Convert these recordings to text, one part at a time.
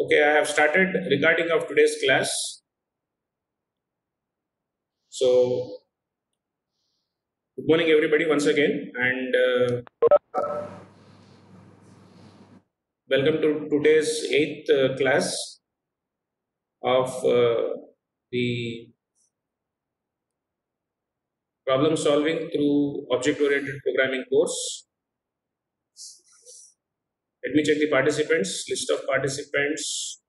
Okay, I have started recording of today's class. So, good morning, everybody, once again, and welcome to today's eighth class of the problem solving through object oriented programming course. Let me check the participants, list of participants.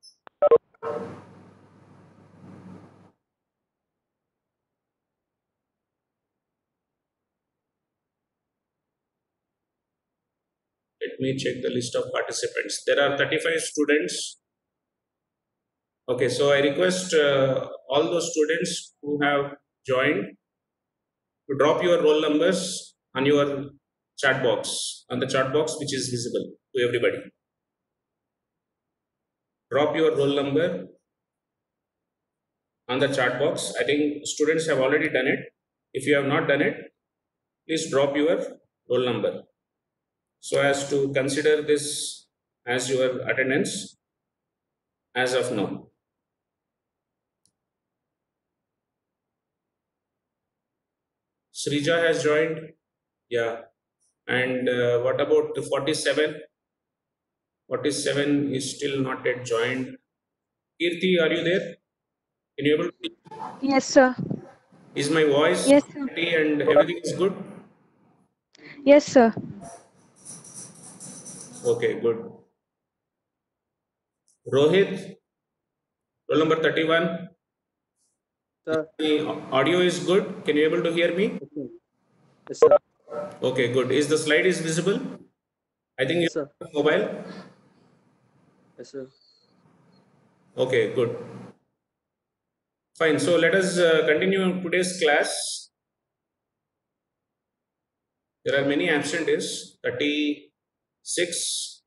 Let me check the list of participants. There are 35 students. Okay, so I request all those students who have joined to drop your roll numbers on your chat box, on the chat box which is visible to everybody. Drop your roll number on the chat box. I think students have already done it. If you have not done it, please drop your roll number so as to consider this as your attendance as of now. Srija has joined. Yeah. And what about the 47? 47 is still not yet joined. Kirti, are you there? Can you able to? Yes, sir. Is my voice Yes, sir. and everything is good? Yes, sir. Okay, good. Rohit, roll number 31. Sir. The audio is good. Can you able to hear me? Yes, sir. Okay, good. Is the slide is visible? I think you Yes, sir. have mobile. Yes, sir. Okay, good. Fine. So let us continue today's class. There are many absentees. 36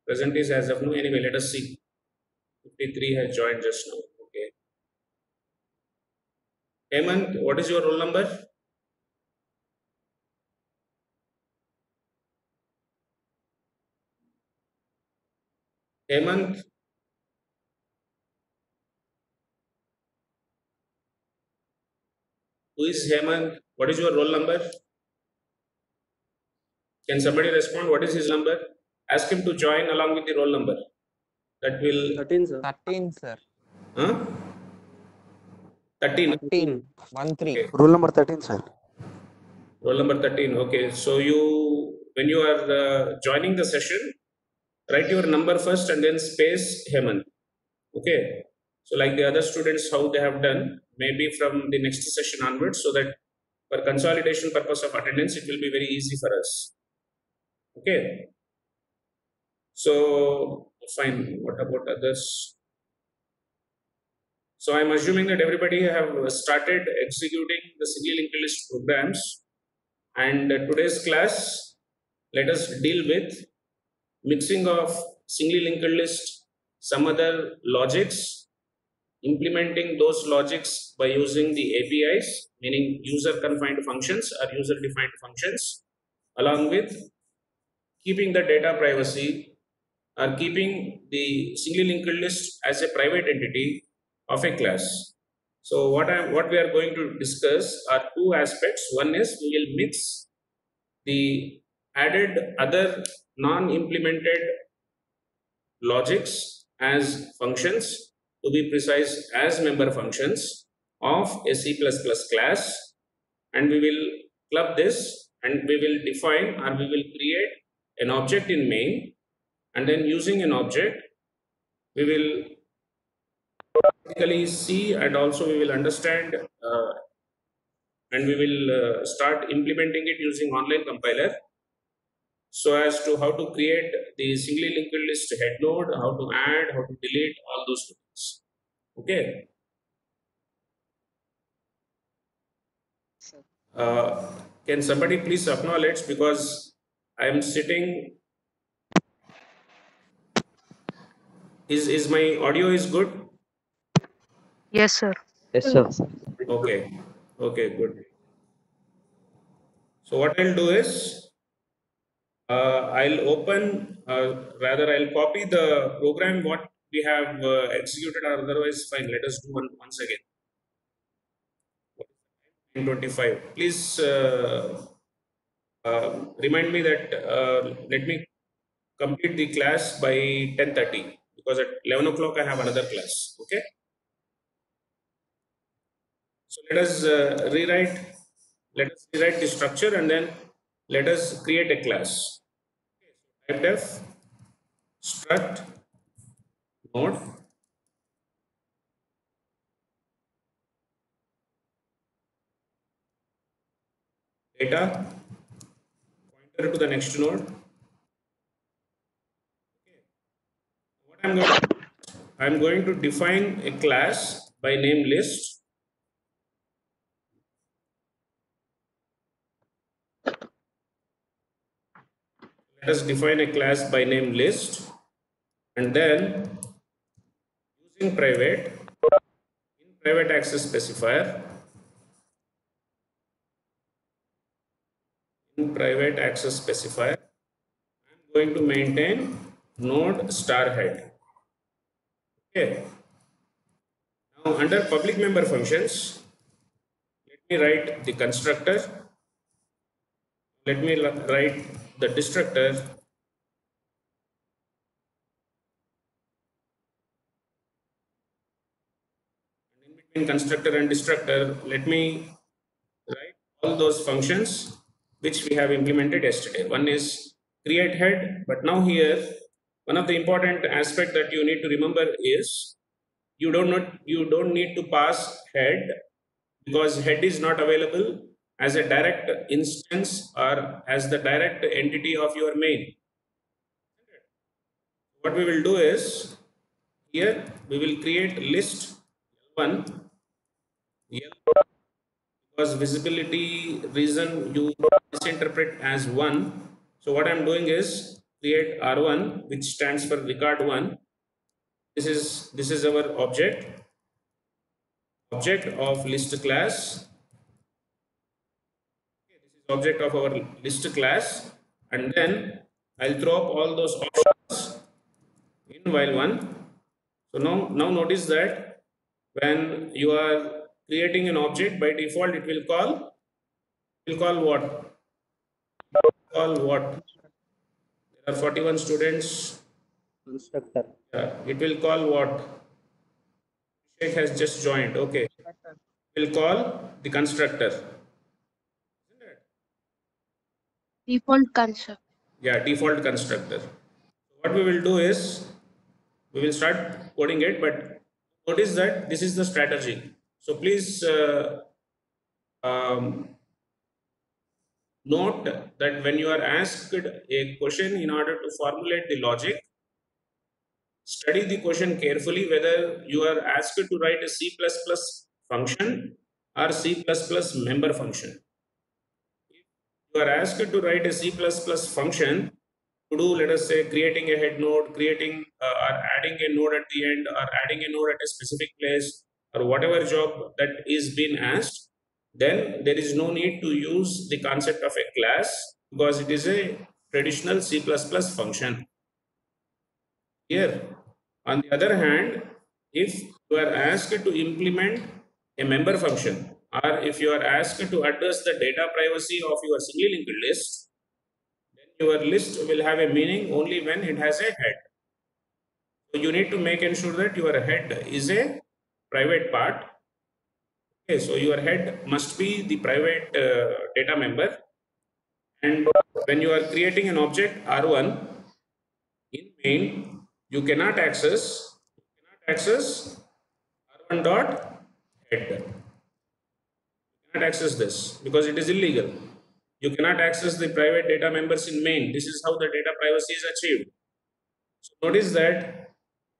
present is as of now. Anyway, let us see. 53 has joined just now. Okay. Hemant, what is your roll number? Hemant. Who is Hemant? What is your roll number? Can somebody respond? What is his number? Ask him to join along with the roll number. That will 13, sir. 13, sir. huh? 13. 13. 1 3. Okay. Rule number 13, sir. Roll number 13. Okay. So when you are joining the session, write your number first and then space Hemant. Okay. So like the other students, how they have done, maybe from the next session onwards, so that for consolidation purpose of attendance, it will be very easy for us. Okay. So fine. What about others? So I'm assuming that everybody have started executing the single linked list programs. And today's class, let us deal with mixing of single linked list, some other logics, implementing those logics by using the APIs, meaning user confined functions or user defined functions, along with keeping the data privacy or keeping the single linked list as a private entity of a class. So what we are going to discuss are two aspects. One is we will mix the added other non-implemented logics as functions, to be precise as member functions of a C++ class, and we will club this and we will define or we will create an object in main, and then using an object we will practically see and also we will understand and we will start implementing it using online compiler, so as to how to create the single linked list head node, how to add, how to delete, all those things. Okay. Can somebody please acknowledge, because I am sitting. Is my audio is good? Yes, sir. Yes, sir. Okay. Okay, good. So what I'll do is I'll open, rather I'll copy the program what we have executed or otherwise fine. Let us do once again. 25. Please remind me that let me complete the class by 10:30 because at 11 o'clock I have another class. Okay. So let us rewrite the structure and then let us create a class. Type def struct node data pointer to the next node. What I'm going to define a class by name list. Let us define a class by name list and then using private access specifier I'm going to maintain node star head. Okay. Now under public member functions, let me write the constructor. Let me write the destructor. In between constructor and destructor, let me write all those functions which we have implemented yesterday. One is create head, but now here one of the important aspect that you need to remember is you don't need to pass head because head is not available as a direct instance or as the direct entity of your main. What we will do is here we will create list L1 because visibility reason you misinterpret as 1. So what I'm doing is create R1 which stands for record 1. This is our object of list class. Object of our list class, and then I'll throw up all those options in while one. So now notice that when you are creating an object by default it will call what? Call what? There are 41 students. Constructor. It will call what? Sheikh has just joined. Okay. It will call the constructor. Default construct. Yeah, default constructor. What we will do is we will start coding it, but notice that this is the strategy. So please um, note that when you are asked a question, in order to formulate the logic, study the question carefully whether you are asked to write a C++ function or C++ member function. If you are asked to write a C++ function to do, let us say, creating a head node, creating or adding a node at the end, or adding a node at a specific place, or whatever job that is being asked, then there is no need to use the concept of a class because it is a traditional C++ function. Here, on the other hand, if you are asked to implement a member function, or if you are asked to address the data privacy of your single linked list, then your list will have a meaning only when it has a head. So you need to make ensure that your head is a private part. Okay, so your head must be the private data member. And when you are creating an object R1 in main, you cannot access R1 dot head. You cannot access this because it is illegal. You cannot access the private data members in main. This is how the data privacy is achieved. So notice that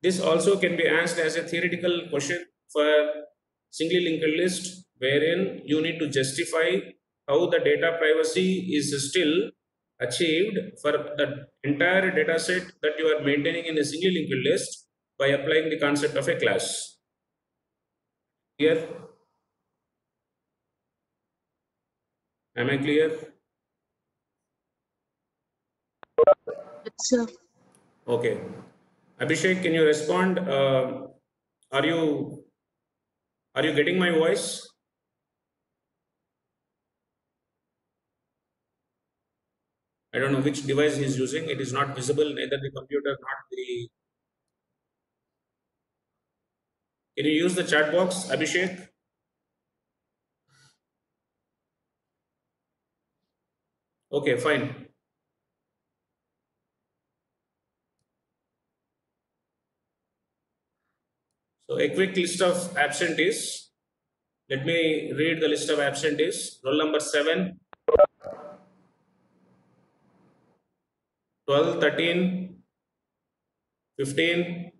this also can be asked as a theoretical question for single linked list, wherein you need to justify how the data privacy is still achieved for the entire data set that you are maintaining in a single linked list by applying the concept of a class. Clear? Am I clear? Yes, sir. Okay. Abhishek, can you respond? Are you getting my voice? I don't know which device he's using. It is not visible, neither the computer, not the. Can you use the chat box, Abhishek? Okay, fine. So a quick list of absentees. Let me read the list of absentees. Roll number 7, 12, 13, 15,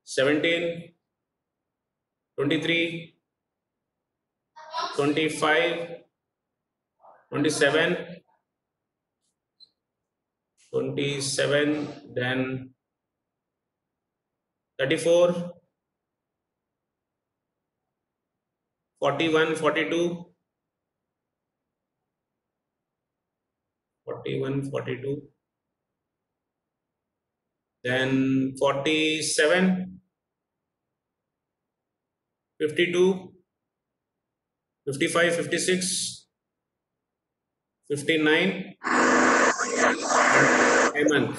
17, 23, 25, 27, 27, then 34, 41, 42, 41, 42, then 47, 52, 55, 56, 59, Hemant.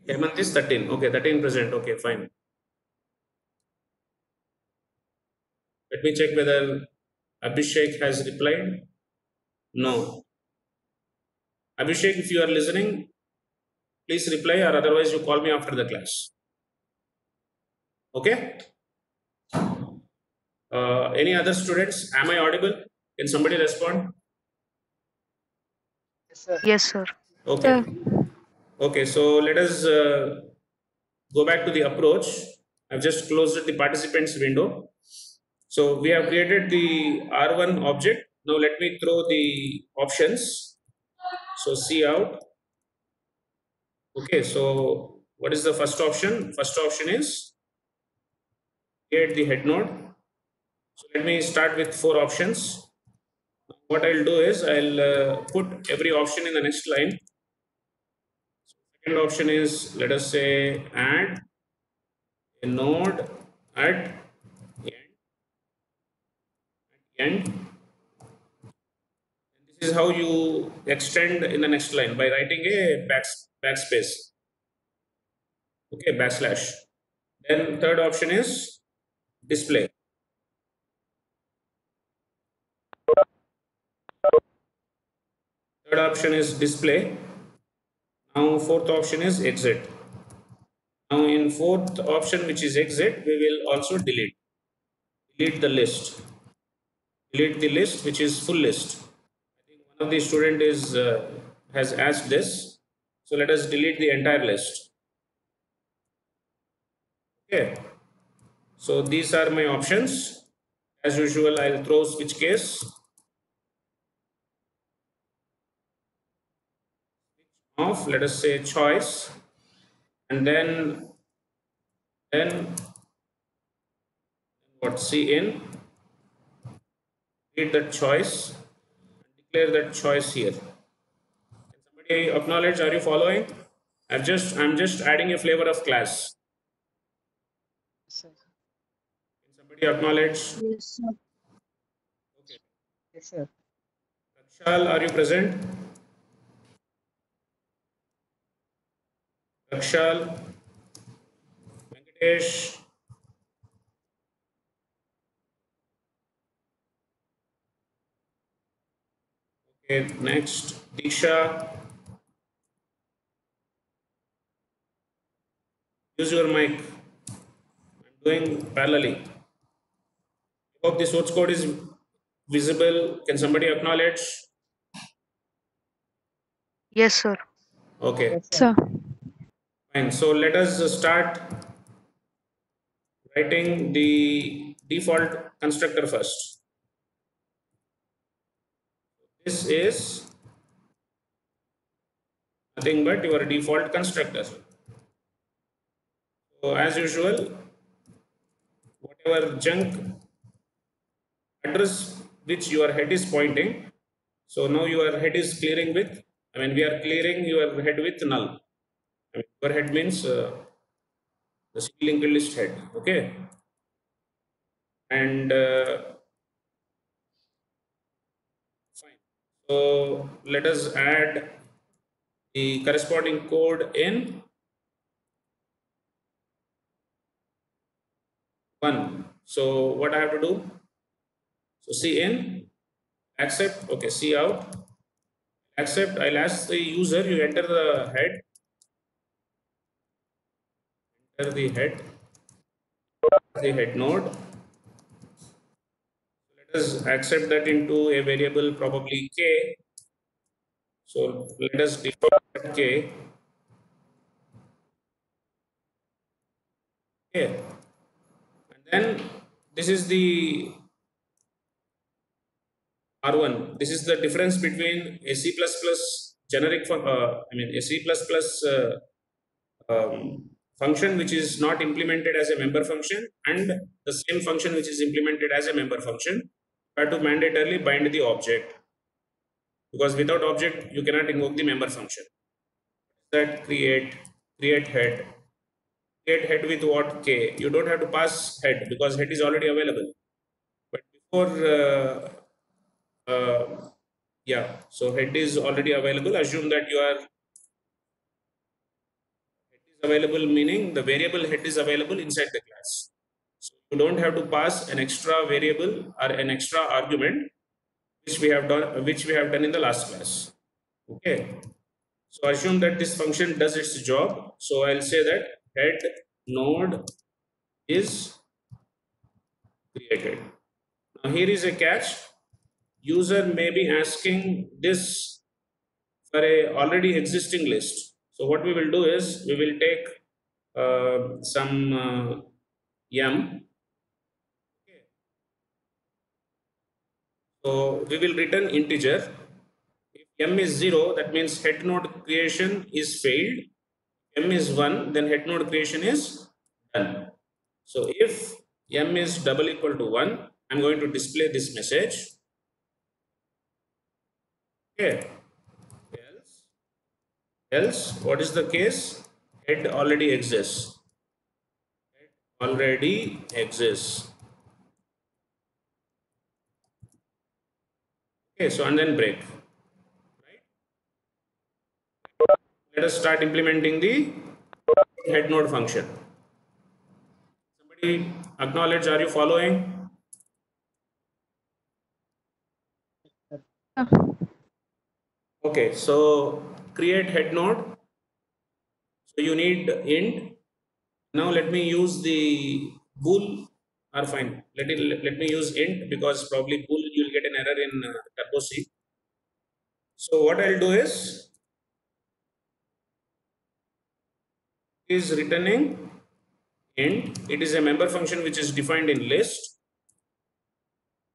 Hemant is 13. Okay, 13 present. Okay, fine. Let me check whether Abhishek has replied. No. Abhishek, if you are listening, please reply, or otherwise you call me after the class. Okay? Any other students? Am I audible? Can somebody respond? Yes, sir. Yes, sir. Okay. Okay, so let us go back to the approach. I've just closed the participants window. So we have created the R1 object. Now let me throw the options. So see out. Okay, so what is the first option? First option is create the head node. So let me start with 4 options. What I'll do is I'll put every option in the next line. Second option is, let us say, add a node at end. This is how you extend in the next line by writing a backspace. Okay, backslash. Then third option is display. Third option is display. Now fourth option is exit. Now in fourth option, which is exit, we will also delete. Delete the list. Delete the list, which is full list. I think one of the student is has asked this. So let us delete the entire list. Okay. So these are my options. As usual, I'll throw switch case of, let us say, choice, and then what, cin, read that choice, and declare that choice here. Can somebody acknowledge? Are you following? I'm just adding a flavor of class. Yes, sir. Can somebody acknowledge? Yes, sir. Okay. Yes, sir. Rakshal, are you present? Rakshal, Venkatesh. Okay, next, Disha. Use your mic. I'm doing parallelly. Hope the source code is visible. Can somebody acknowledge? Yes, sir. Okay, Yes, sir. Sir. fine. So let us start writing the default constructor first. This is nothing but your default constructor. So as usual, whatever junk address which your head is pointing, so now your head is clearing with, we are clearing your head with null. Your head means the single linked list head. Okay, and fine. So let us add the corresponding code in 1. So what I have to do? So C in, accept, okay, C out, accept. I'll ask the user, you enter the head node. Let us accept that into a variable probably k. So let us define k. Okay. And then this is the R1. This is the difference between a C++ generic, a C++ function which is not implemented as a member function and the same function which is implemented as a member function. You have to mandatorily bind the object, because without object you cannot invoke the member function. That create head. Create head with what? K. You don't have to pass head because head is already available. But before yeah, so head is already available. Assume that head is available, meaning the variable head is available inside the class. So you don't have to pass an extra variable or an extra argument, which we have done in the last class. Okay. So assume that this function does its job. So I'll say that head node is created. Now here is a catch. User may be asking this for a already existing list. So what we will do is we will take some m. Okay. So we will return integer. If m is 0, that means head node creation is failed. M is 1, then head node creation is done. So if m is double equal to 1, I'm going to display this message. Okay. Else, what is the case? Head already exists. Head already exists. Okay, so and then break. Right? Let us start implementing the head node function. Somebody acknowledge, are you following? Okay, so create head node. So you need int. Now let me use the bool, or fine. Let me use int, because probably bool you'll get an error in Turbo C. So what I'll do is returning int. It is a member function which is defined in list.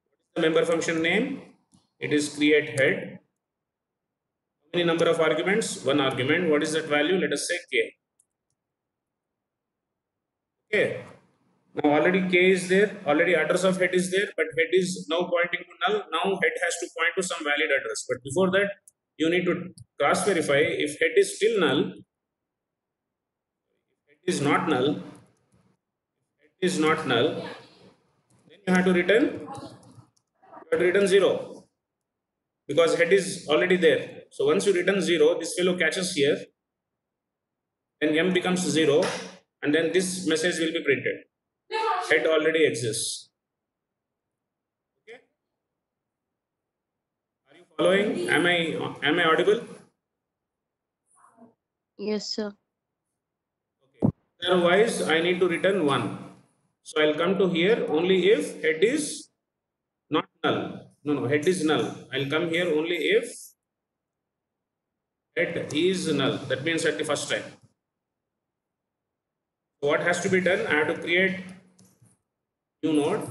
What is the member function name? It is create head. How many number of arguments? One argument. What is that value? Let us say k. Okay. Now already k is there, already address of head is there, but head is now pointing to null. Now head has to point to some valid address. But before that, you need to cross verify if head is still null. Head is not null. Head is not null. Then you have to return 0, because head is already there. So once you return 0, this fellow catches here. Then m becomes 0, and then this message will be printed. Head already exists. Okay. Are you following? Am I audible? Yes, sir. Okay. Otherwise, I need to return 1. So I'll come to here only if head is not null. No, head is null. I'll come here only if head is null. That means at the first time. So what has to be done? I have to create new node.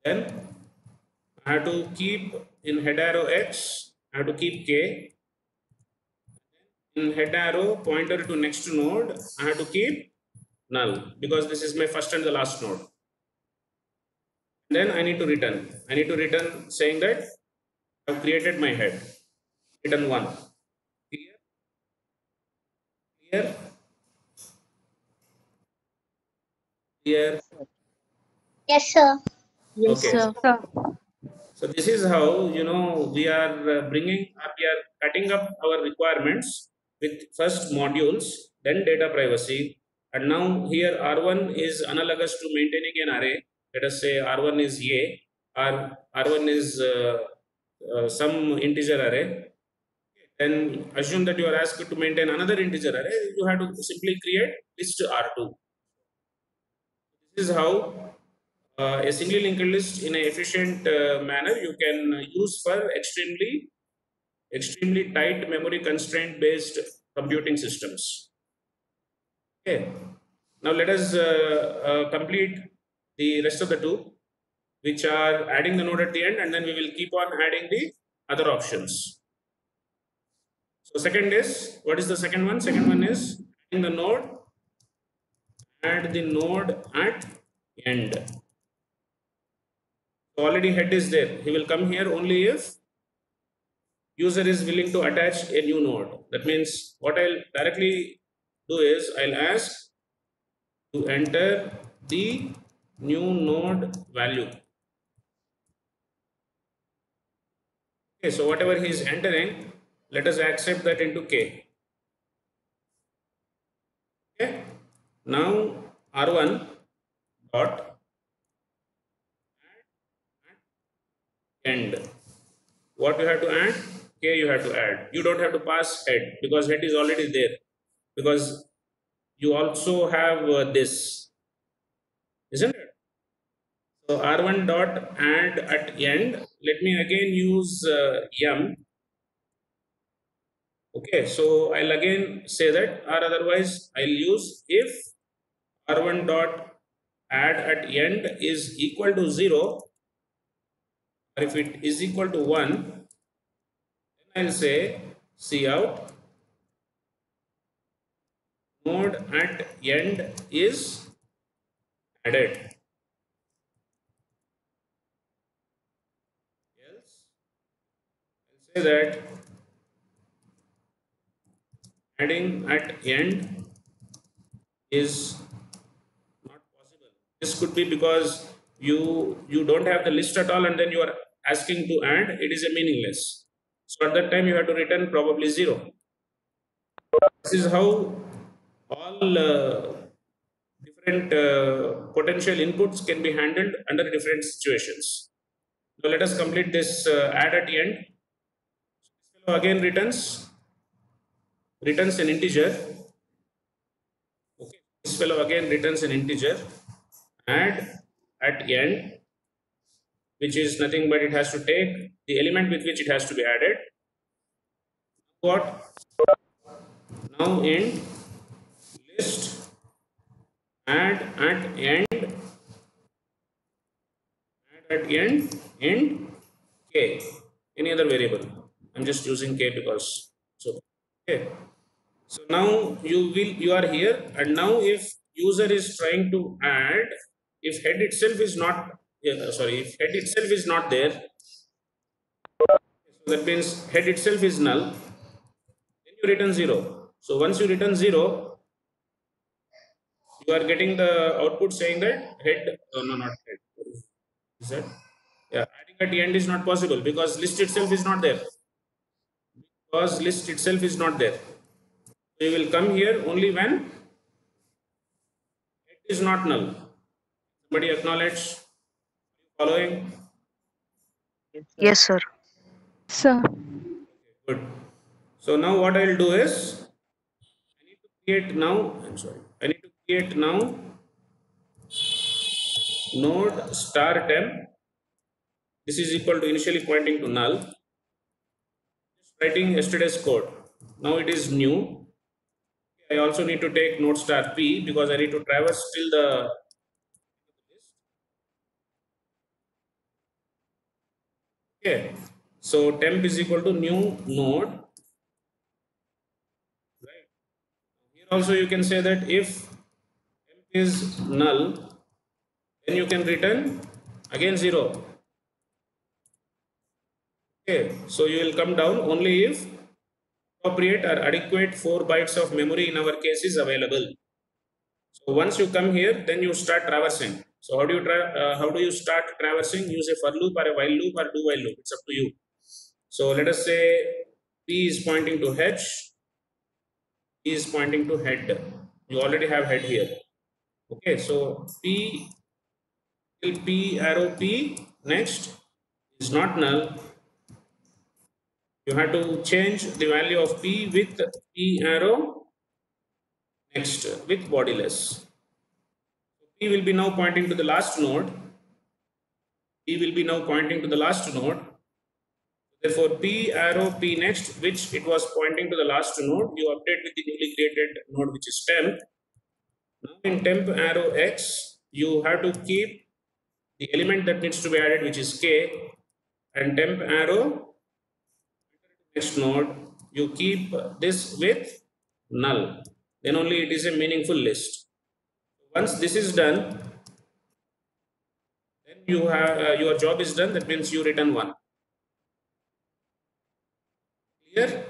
Then I have to keep in head arrow x, I have to keep k. In head arrow pointer to next node, I have to keep null, because this is my first and the last node. Then I need to return saying that I've created my head. Return 1. Clear? Clear? Clear? Yes, sir. Yes, sir. Yes, Okay. sir. Sir. So this is how we are we are cutting up our requirements with first modules, then data privacy, and now here R1 is analogous to maintaining an array. Let us say R1 is A, R1 is some integer array. Then assume that you are asked to maintain another integer array. You have to simply create list R2. This is how a single linked list in an efficient manner you can use for extremely tight memory constraint based computing systems. Okay. Now let us complete the rest of the two, which are adding the node at the end, and then we will keep on adding the other options. So second is, what is the second one? Second one is adding the node, add the node at end. So already head is there. He will come here only if user is willing to attach a new node. That means what I'll directly do is I'll ask to enter the new node value. Okay, so whatever he is entering, let us accept that into K. Okay, now R1 dot end. What you have to add? K you have to add. You don't have to pass head because head is already there, because you also have this, isn't it? So R1 dot add at end. Let me again use M. Okay, so I'll again say that, or otherwise I'll use if R1 dot add at end is equal to 0, or if it is equal to 1, then I'll say cout node at end is added. Else, I'll say that adding at end is not possible. This could be because you don't have the list at all, and then you are asking to add. It is a meaningless. So at that time you have to return probably 0. This is how all different potential inputs can be handled under different situations. Now let us complete this add at the end. This fellow again returns an integer. Okay. This fellow again returns an integer. Add at end, which is nothing but it has to take the element with which it has to be added. What? Now in list add at end in k, any other variable. I'm just using k because so okay. So now you are here, and now if user is trying to add, if head itself is not if head itself is not there, so that means head itself is null, then you return 0. So once you return 0, you are getting the output saying that head, no, not head. Is that? Yeah, adding at the end is not possible because list itself is not there. Because list itself is not there. So you will come here only when it is not null. Somebody acknowledge. Following? Yes, sir. Yes, sir. Sir. Good. So now what I will do is I need to create now. I'm sorry. I need to create now node star temp. This is equal to initially pointing to null. Just writing yesterday's code. Now it is new. I also need to take node star p because I need to traverse till the list. Okay. So temp is equal to new node. Right. Here also you can say that if temp is null, then you can return again 0. Okay. So you will come down only if appropriate or adequate 4 bytes of memory in our case is available. So once you come here, then you start traversing. So how do you start traversing? Use a for loop or a while loop or do while loop. It's up to you. So let us say P is pointing to H, P is pointing to head. You already have head here. Okay, so P till P arrow P next is not null. You have to change the value of P with P arrow next with bodiless. P will be now pointing to the last node. P will be now pointing to the last node. Therefore, P arrow P next, which it was pointing to the last node, you update with the newly created node, which is temp. Now in temp arrow X, you have to keep the element that needs to be added, which is K, and temp arrow next node, you keep this with null. Then only it is a meaningful list. Once this is done, then you have your job is done. That means you return 1. Clear?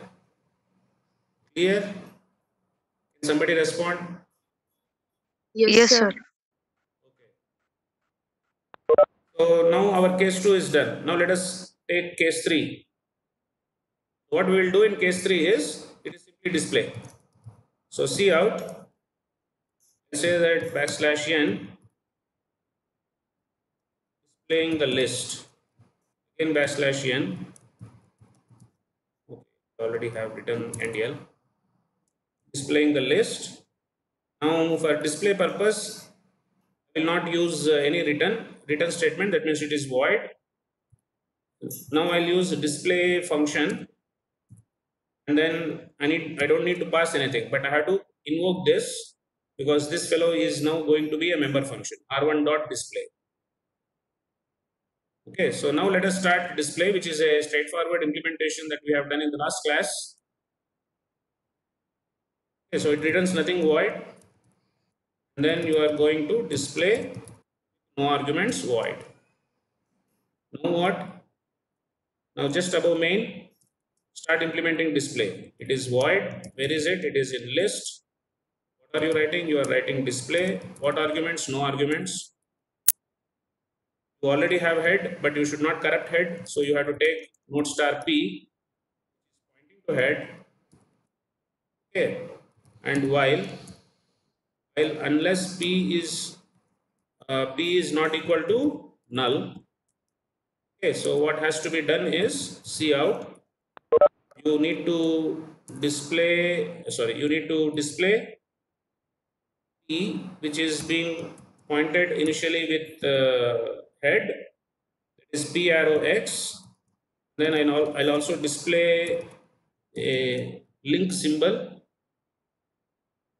Clear? Can somebody respond? Yes, sir. Okay. So now our case 2 is done. Now let us take case 3. What we will do in case 3 is, it is simply display. So see out, say that \n displaying the list. In \n, okay, already have written NDL, displaying the list. Now for display purpose, I will not use any return statement. That means it is void. Now I'll use display function, and then I don't need to pass anything, but I have to invoke this because this fellow is now going to be a member function, r1.display. Okay, so now let us start display, which is a straightforward implementation that we have done in the last class. Okay, so it returns nothing void, and then you are going to display no arguments void. Now what? Now just above main, start implementing display. It is void. Where is it? It is in list. What are you writing? You are writing display. What arguments? No arguments. You already have head, but you should not corrupt head. So you have to take node star P, pointing to head. Okay, and while unless P is not equal to null. Okay, so what has to be done is see out. You need to display. You need to display P, which is being pointed initially with head. That is P arrow X. Then I'll also display a link symbol.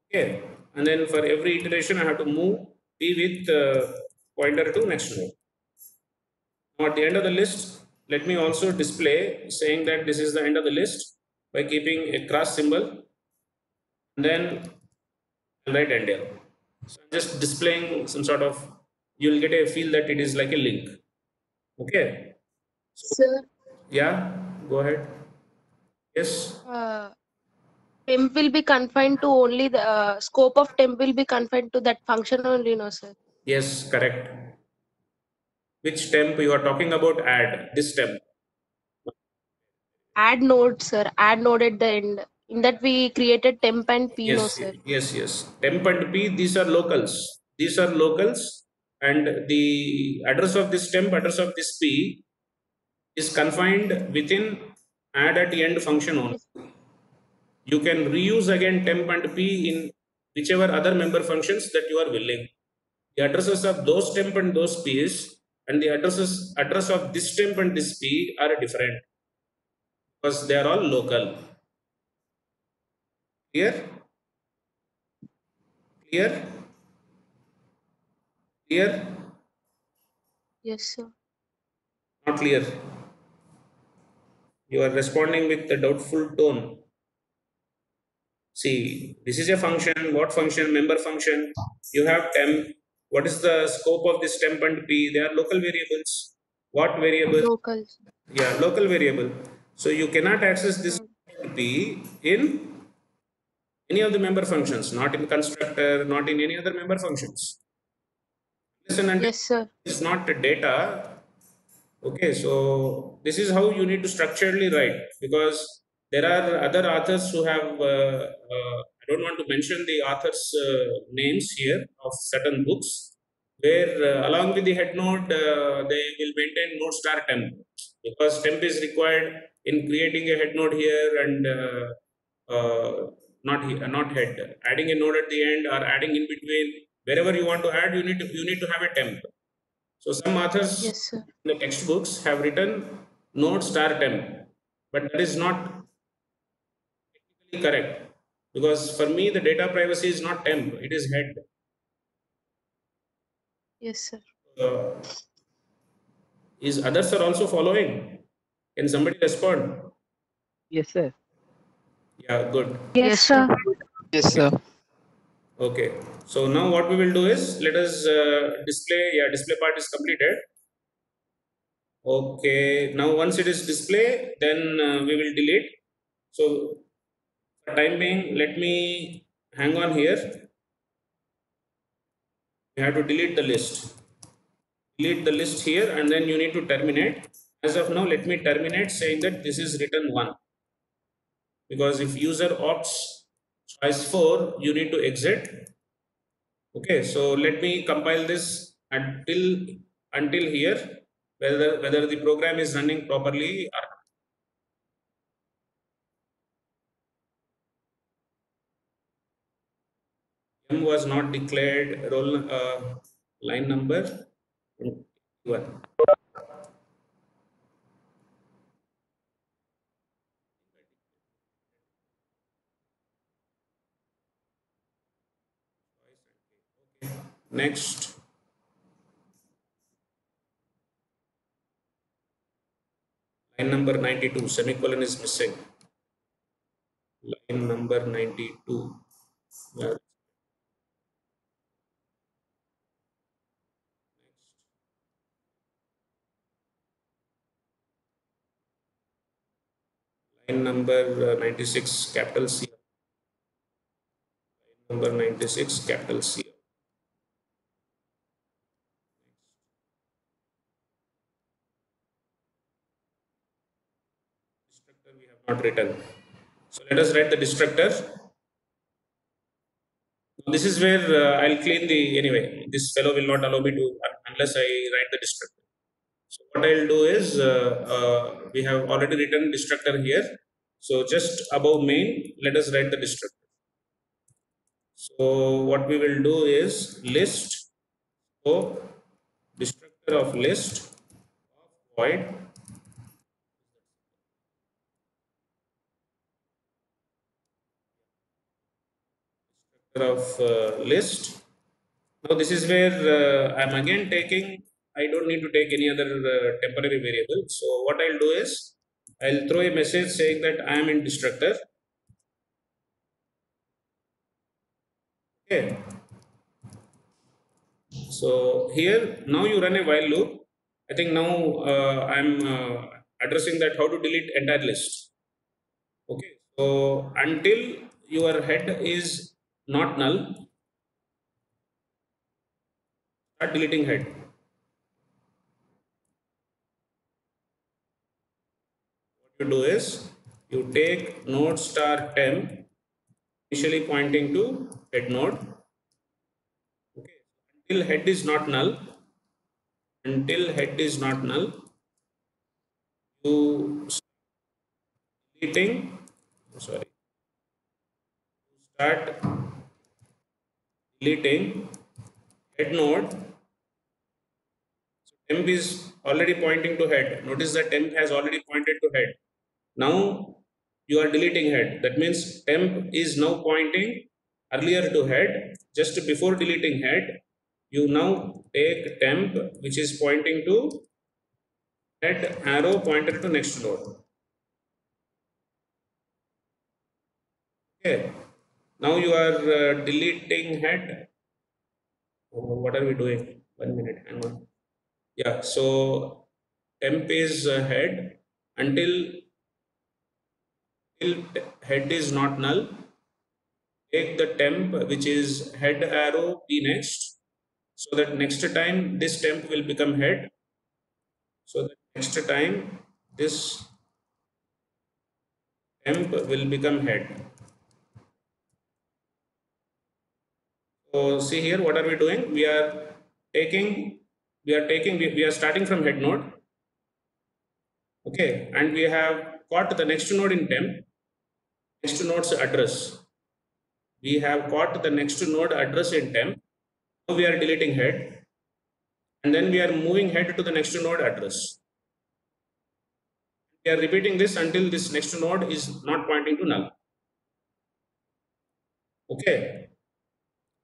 Okay, and then for every iteration, I have to move P with pointer to next node. Now at the end of the list, let me also display saying that this is the end of the list by keeping a cross symbol, and then I'll write NDL. So I'm just displaying some sort of, you'll get a feel that it is like a link. Okay. So, Sir, yeah, go ahead. Yes. temp will be confined to only the scope of temp will be confined to that function only, no, sir. Yes, correct. Which temp you are talking about? Add this temp. Add node, sir. Add node at the end. In that we created temp and p, no, Yes, sir. yes. Temp and P, these are locals. These are locals, and the address of this temp, address of this P is confined within add at the end function only. You can reuse again temp and P in whichever other member functions that you are willing. The addresses of those temp and those P's and the address of this temp and this P are different because they are all local. Clear? Clear? Clear? Yes, sir. Not clear. You are responding with a doubtful tone. See, this is a function. What function? Member function. You have temp. What is the scope of this temp and P? They are local variables. What variable? Local. Yeah, local variable. So you cannot access this be in any of the member functions, not in constructor, not in any other member functions. Listen, and Yes, sir. it's not data. Okay, so this is how you need to structurally write, because there are other authors who have, I don't want to mention the authors' names here of certain books, where along with the head node, they will maintain node star temp, because temp is required in creating a head node here and not head. Adding a node at the end or adding in between, wherever you want to add, you need to have a temp. So some authors Yes, sir. in the textbooks have written node star temp, but that is not technically correct, because for me the data privacy is not temp, it is head. Yes, sir. Uh, is others are also following? Can somebody respond? Yes, sir. Yeah, good. Yes, sir. Yes, sir. Okay. So now what we will do is, let us display. Yeah, display part is completed. Okay. Now once it is display, then we will delete. So for time being, let me hang on here. You have to delete the list. Delete the list here, and then you need to terminate. As of now, let me terminate saying that this is written 1. Because if user opts choice 4, you need to exit. Okay, so let me compile this until here, whether the program is running properly or not. M was not declared, roll line number 1. Next, line number 92, semicolon is missing. Line number 92. Yeah. Line number 96, capital C. Line number 96, capital C. Destructor we have not written. So let us write the destructor. This is where I'll clean the, anyway, this fellow will not allow me to, unless I write the destructor. So what I'll do is, we have already written destructor here. So just above main, let us write the destructor. So what we will do is list, so destructor of list of void of list. Now this is where I'm again taking, I don't need to take any other temporary variable. So what I'll do is, I'll throw a message saying that I am in destructor. Okay. So here, now you run a while loop. I think now I'm addressing that how to delete entire list. Okay. So until your head is not null, start deleting head. What you do is, you take node star temp, initially pointing to head node. Okay. Until head is not null, you deleting, sorry, start deleting head node. So temp is already pointing to head. Notice that temp has already pointed to head. Now you are deleting head. That means temp is now pointing earlier to head. Just before deleting head, you now take temp, which is pointing to head, arrow pointer to next node. Okay. Now you are deleting head. Oh, what are we doing? 1 minute, hang on. Yeah, so temp is head until till head is not null, take the temp which is head arrow p next, so that next time this temp will become head, so that next time this temp will become head. So see here, what are we doing? We are starting from head node. Okay, and we have caught the next node in temp, next node's address. We have caught the next node address in temp. Now we are deleting head, and then we are moving head to the next node address. We are repeating this until this next node is not pointing to null. Okay.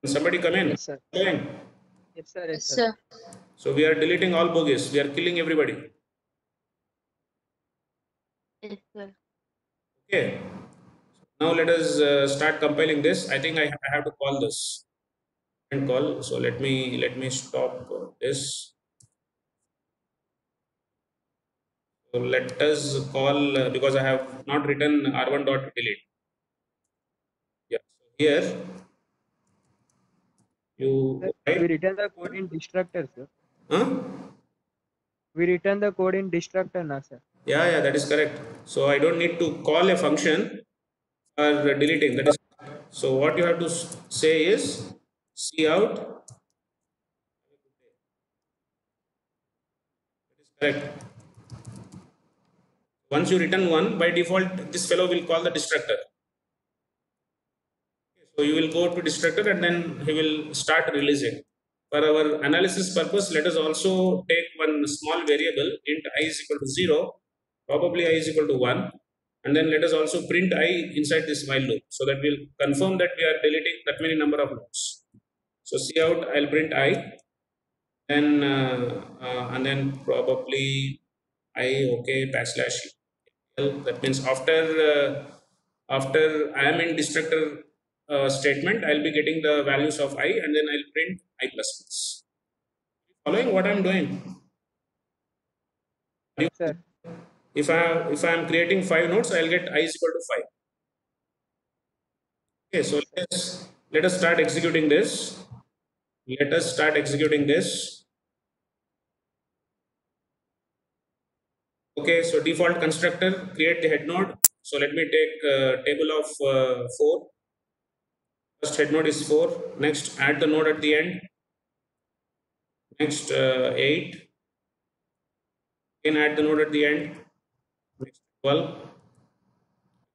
Somebody come in. Yes, sir. Come in. Yes, sir. Yes, sir. So we are deleting all bogies. We are killing everybody. Yes, sir. Okay. Now let us start compiling this. I think I have to call this and call. So let me stop this. So let us call because I have not written r1 dot delete. Yeah. So here you We return the code in destructor, sir. huh? We return the code in destructor now, sir. Yeah, that is correct. So I don't need to call a function for deleting. That is so. What you have to say is cout. That is correct. Once you return one, by default, this fellow will call the destructor. So you will go to destructor and then he will start releasing. For our analysis purpose, let us also take one small variable int I is equal to 0, probably I is equal to 1, and then let us also print I inside this while loop, so that we'll confirm that we are deleting that many number of nodes. So cout, I'll print I, then and then probably I okay backslash L. That means after I am in destructor statement, I'll be getting the values of I, and then I'll print I plus plus. Following what I'm doing? Yes, sir. If I am creating 5 nodes, I'll get I is equal to 5. Okay, so let us start executing this. Let us start executing this. Okay, so default constructor, create the head node. So let me take table of 4. First head node is 4. Next, add the node at the end. Next, 8. Again, add the node at the end. Next, 12.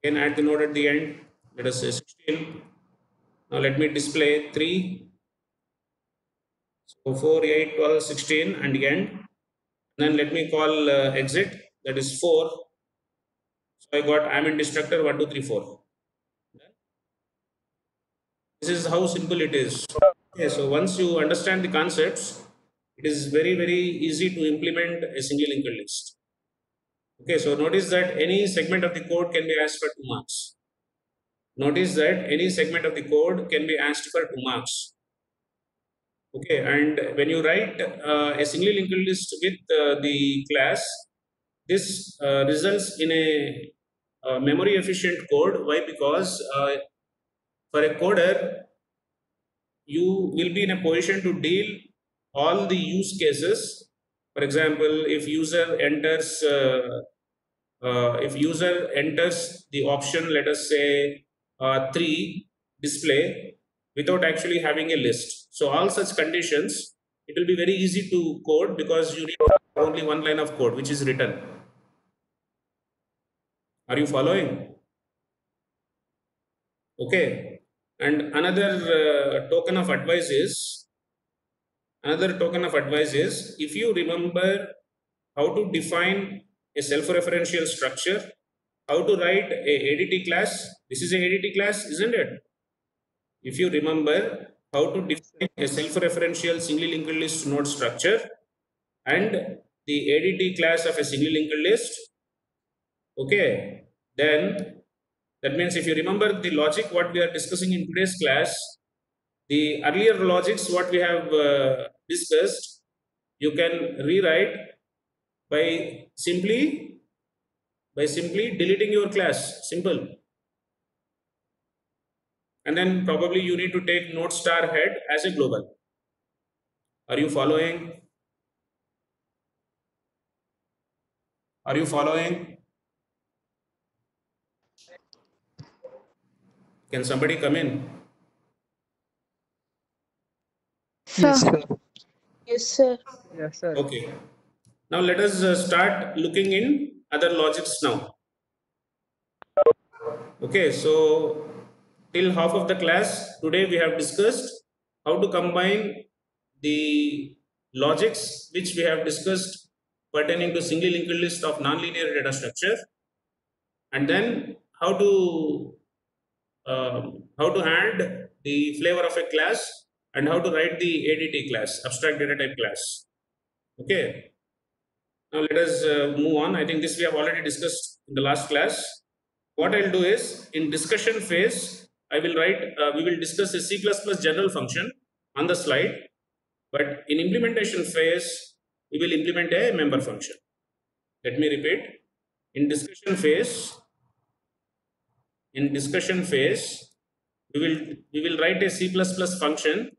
Again, add the node at the end. Let us say 16. Now let me display 3. So 4, 8, 12, 16 and the end. Then let me call exit, that is 4. So I got I'm in destructor 1, 2, 3, 4. This is how simple it is. Okay, so once you understand the concepts, it is very, very easy to implement a single linked list. Okay, so notice that any segment of the code can be asked for 2 marks. Notice that any segment of the code can be asked for 2 marks. Okay, and when you write a single linked list with the class, this results in a memory efficient code. Why? Because for a coder, you will be in a position to deal all the use cases. For example, if user enters the option, let us say 3 display, without actually having a list. So all such conditions, it will be very easy to code because you need only one line of code which is written. Are you following? Okay. And another token of advice is, if you remember how to define a self-referential structure, how to write a ADT class. This is a ADT class, isn't it? If you remember how to define a self-referential single linked list node structure and the ADT class of a single linked list, okay, then that means if you remember the logic what we are discussing in today's class, the earlier logics what we have discussed, you can rewrite by simply By simply deleting your class. Simple. And then probably you need to take node star head as a global. Are you following? Are you following? Can somebody come in? Sir. Yes, sir. Yes, sir. Okay. Now let us start looking in other logics now. Okay, so till half of the class today we have discussed how to combine the logics which we have discussed pertaining to single linked list of nonlinear data structure, and then how to add the flavor of a class and how to write the ADT class, abstract data type class. Okay. Now let us move on. I think this we have already discussed in the last class. What I'll do is in discussion phase, I will write, we will discuss a C++ general function on the slide, but in implementation phase, we will implement a member function. Let me repeat. In discussion phase, we will write a C++ function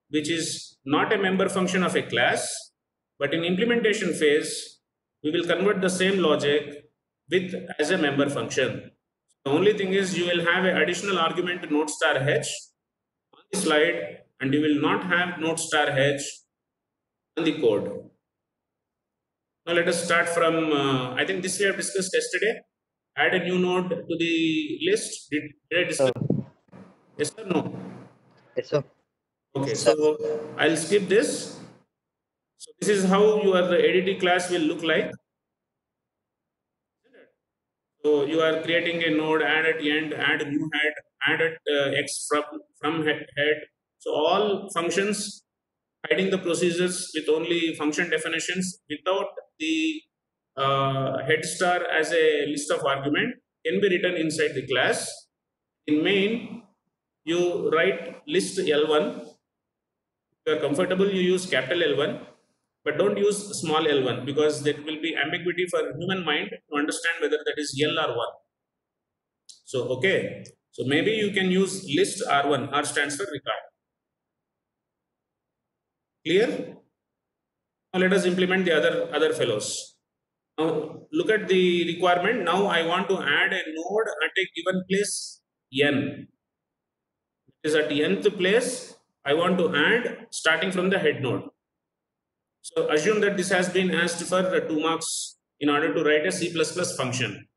which is not a member function of a class, but in implementation phase, we will convert the same logic with as a member function. The only thing is you will have an additional argument node star h on the slide, and you will not have node star h on the code. Now let us start from, I think this we have discussed yesterday. Add a new node to the list. Did I discuss? Yes or no? Yes, sir. Okay, so I'll skip this. So this is how your ADT class will look like. So you are creating a node, add at end, add a new head, add at x from head. So all functions hiding the procedures with only function definitions without the head star as a list of argument can be written inside the class. In main, you write list L1. If you are comfortable, you use capital L1. But don't use small l1 because there will be ambiguity for human mind to understand whether that is L or 1. So, okay. So, maybe you can use list R1. R stands for record. Clear? Now, let us implement the other fellows. Now, look at the requirement. Now, I want to add a node at a given place n. It is at nth place. I want to add starting from the head node. So assume that this has been asked for 2 marks in order to write a C++ function.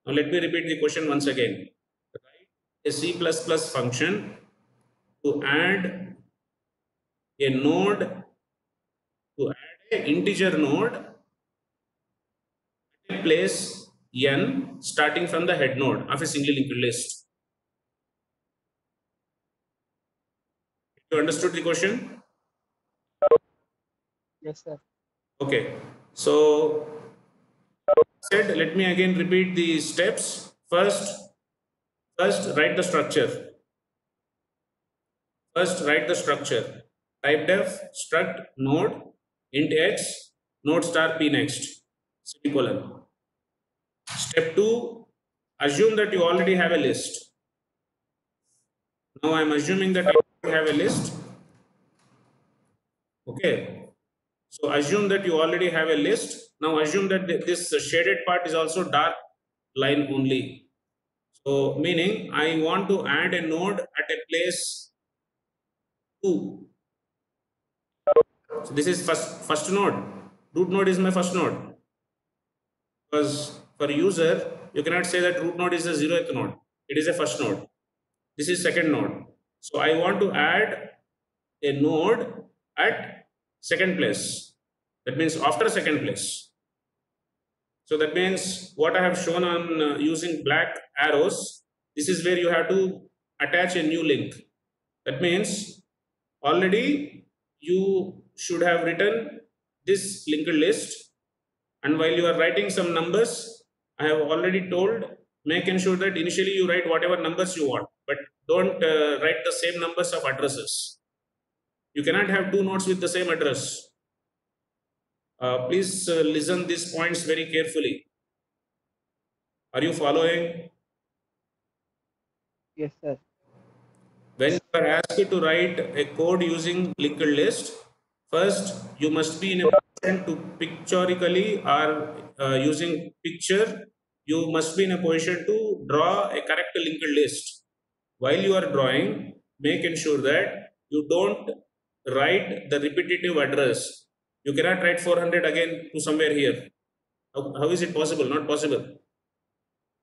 Now let me repeat the question once again. Write a C++ function to add a node, to add an integer node at a place n starting from the head node of a single linked list. You understood the question? Yes, sir. Okay, so let me again repeat the steps. First write the structure. Type def struct node int x node star p next semicolon. Step 2, assume that you already have a list. Now I am assuming that I have a list. Okay. So assume that you already have a list. Now assume that this shaded part is also dark line only. So meaning I want to add a node at a place 2. So this is first node. Root node is my first node. Because for user, you cannot say that root node is the 0th node. It is a first node. This is second node. So I want to add a node at second place. That means after second place. So that means what I have shown on using black arrows, this is where you have to attach a new link. That means already you should have written this linked list, and while you are writing some numbers, I have already told, make ensure that initially you write whatever numbers you want, but don't write the same numbers of addresses. You cannot have 2 nodes with the same address. Please listen these points very carefully. Are you following? Yes, sir. When you are asked to write a code using linked list, first you must be in a position to pictorially or using picture, you must be in a position to draw a correct linked list. While you are drawing, make ensure that you don't write the repetitive address. You cannot write 400 again to somewhere here. How is it possible? Not possible.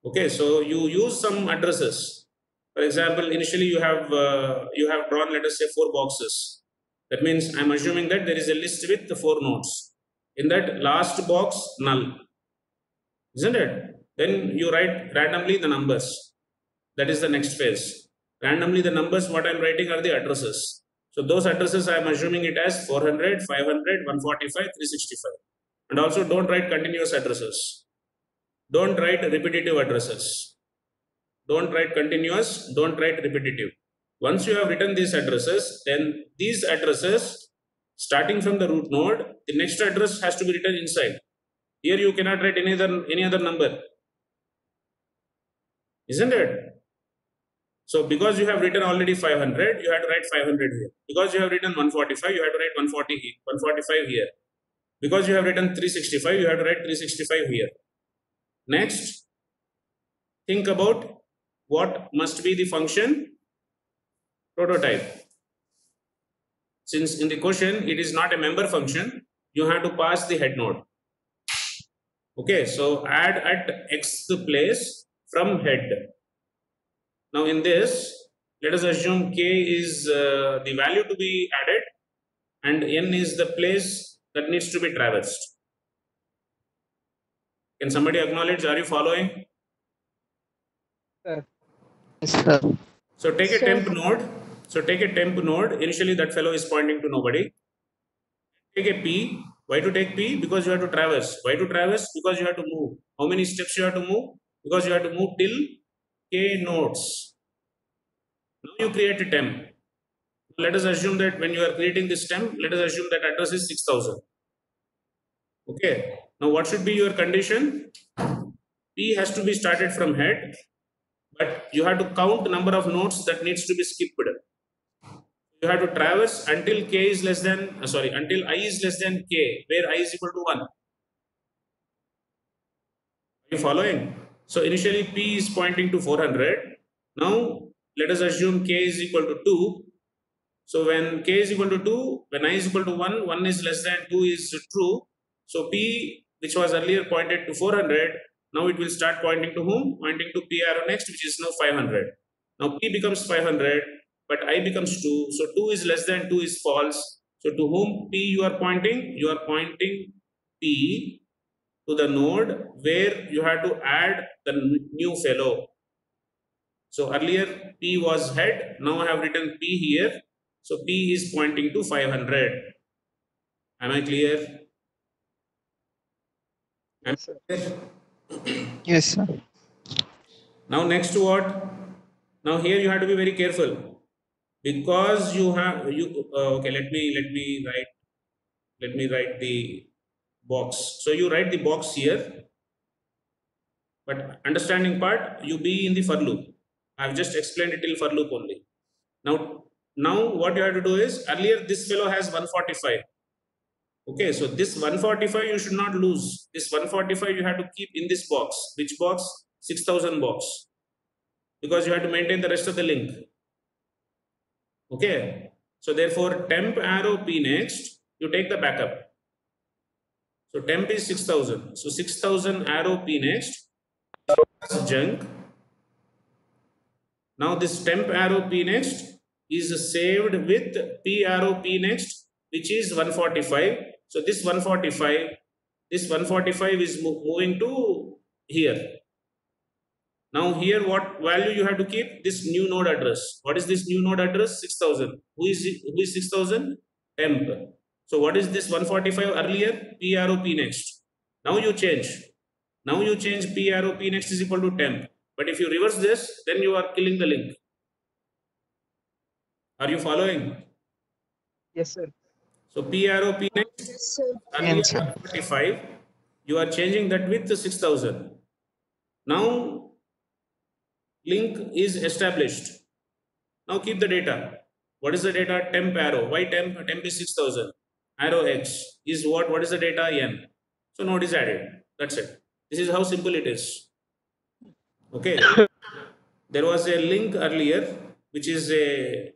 Okay, so you use some addresses. For example, initially you have drawn, let us say, 4 boxes. That means I'm assuming that there is a list with the 4 nodes. In that last box, null, isn't it? Then you write randomly the numbers. That is the next phase. Randomly the numbers what I'm writing are the addresses. So those addresses I'm assuming it as 400, 500, 145, 365. And also don't write continuous addresses. Don't write repetitive addresses. Don't write continuous, don't write repetitive. Once you have written these addresses, then these addresses, starting from the root node, the next address has to be written inside. Here you cannot write any other number. Isn't it? So because you have written already 500, you have to write 500 here. Because you have written 145, you have to write 145 here. Because you have written 365, you have to write 365 here. Next, think about what must be the function prototype. Since in the question it is not a member function, you have to pass the head node. Okay, so add at x place from head. Now in this, let us assume k is the value to be added and n is the place that needs to be traversed. Can somebody acknowledge? Are you following? Sir. Yes, sir. So take a Sir. temp node. So take a temp node. Initially that fellow is pointing to nobody. Take a p. Why to take p? Because you have to traverse. Why to traverse? Because you have to move. How many steps you have to move? Because you have to move till k nodes. Now you create a temp. Let us assume that when you are creating this temp, let us assume that address is 6000. Okay. Now what should be your condition? P has to be started from head, but you have to count the number of nodes that needs to be skipped. You have to traverse until k is less than, until I is less than k, where I is equal to 1. Are you following? So initially P is pointing to 400. Now let us assume k is equal to 2. So when k is equal to 2, when I is equal to 1, 1 is less than 2 is true. So P, which was earlier pointed to 400, now it will start pointing to whom? Pointing to P arrow next, which is now 500. Now P becomes 500, but I becomes 2. So 2 is less than 2 is false. So to whom P you are pointing? You are pointing P to the node where you have to add the new fellow. So earlier P was head, now I have written P here. So P is pointing to 500. Am I clear? Am Yes, sir. I clear? Yes, sir. Now next what? Now here you have to be very careful because you have okay. Let me write the box. So you write the box here, but understanding part you be in the for loop. I have just explained it till for loop only. Now what you have to do is earlier this fellow has 145. Okay, so this 145 you should not lose. This 145 you have to keep in this box. Which box? 6000 box. Because you have to maintain the rest of the link. Okay, so therefore temp arrow p next, you take the backup. So temp is 6000. So 6000 arrow p next is junk. Now this temp arrow p next is saved with p arrow p next, which is 145. So this 145 is moving to here. Now here what value you have to keep? This new node address. What is this new node address? 6000. Who is 6000? Temp. So what is this 145 earlier? P arrow p next. Now you change. P arrow p next is equal to temp. But if you reverse this, then you are killing the link. Are you following? Yes, sir. So P arrow p next, Yes, sir. earlier Yes, sir. 145, you are changing that with 6000. Now link is established. Now keep the data. What is the data? Temp arrow. Why temp? Temp is 6000. Arrow X is what? What is the data? N. So node is added. That's it. This is how simple it is. Okay. There was a link earlier, which is a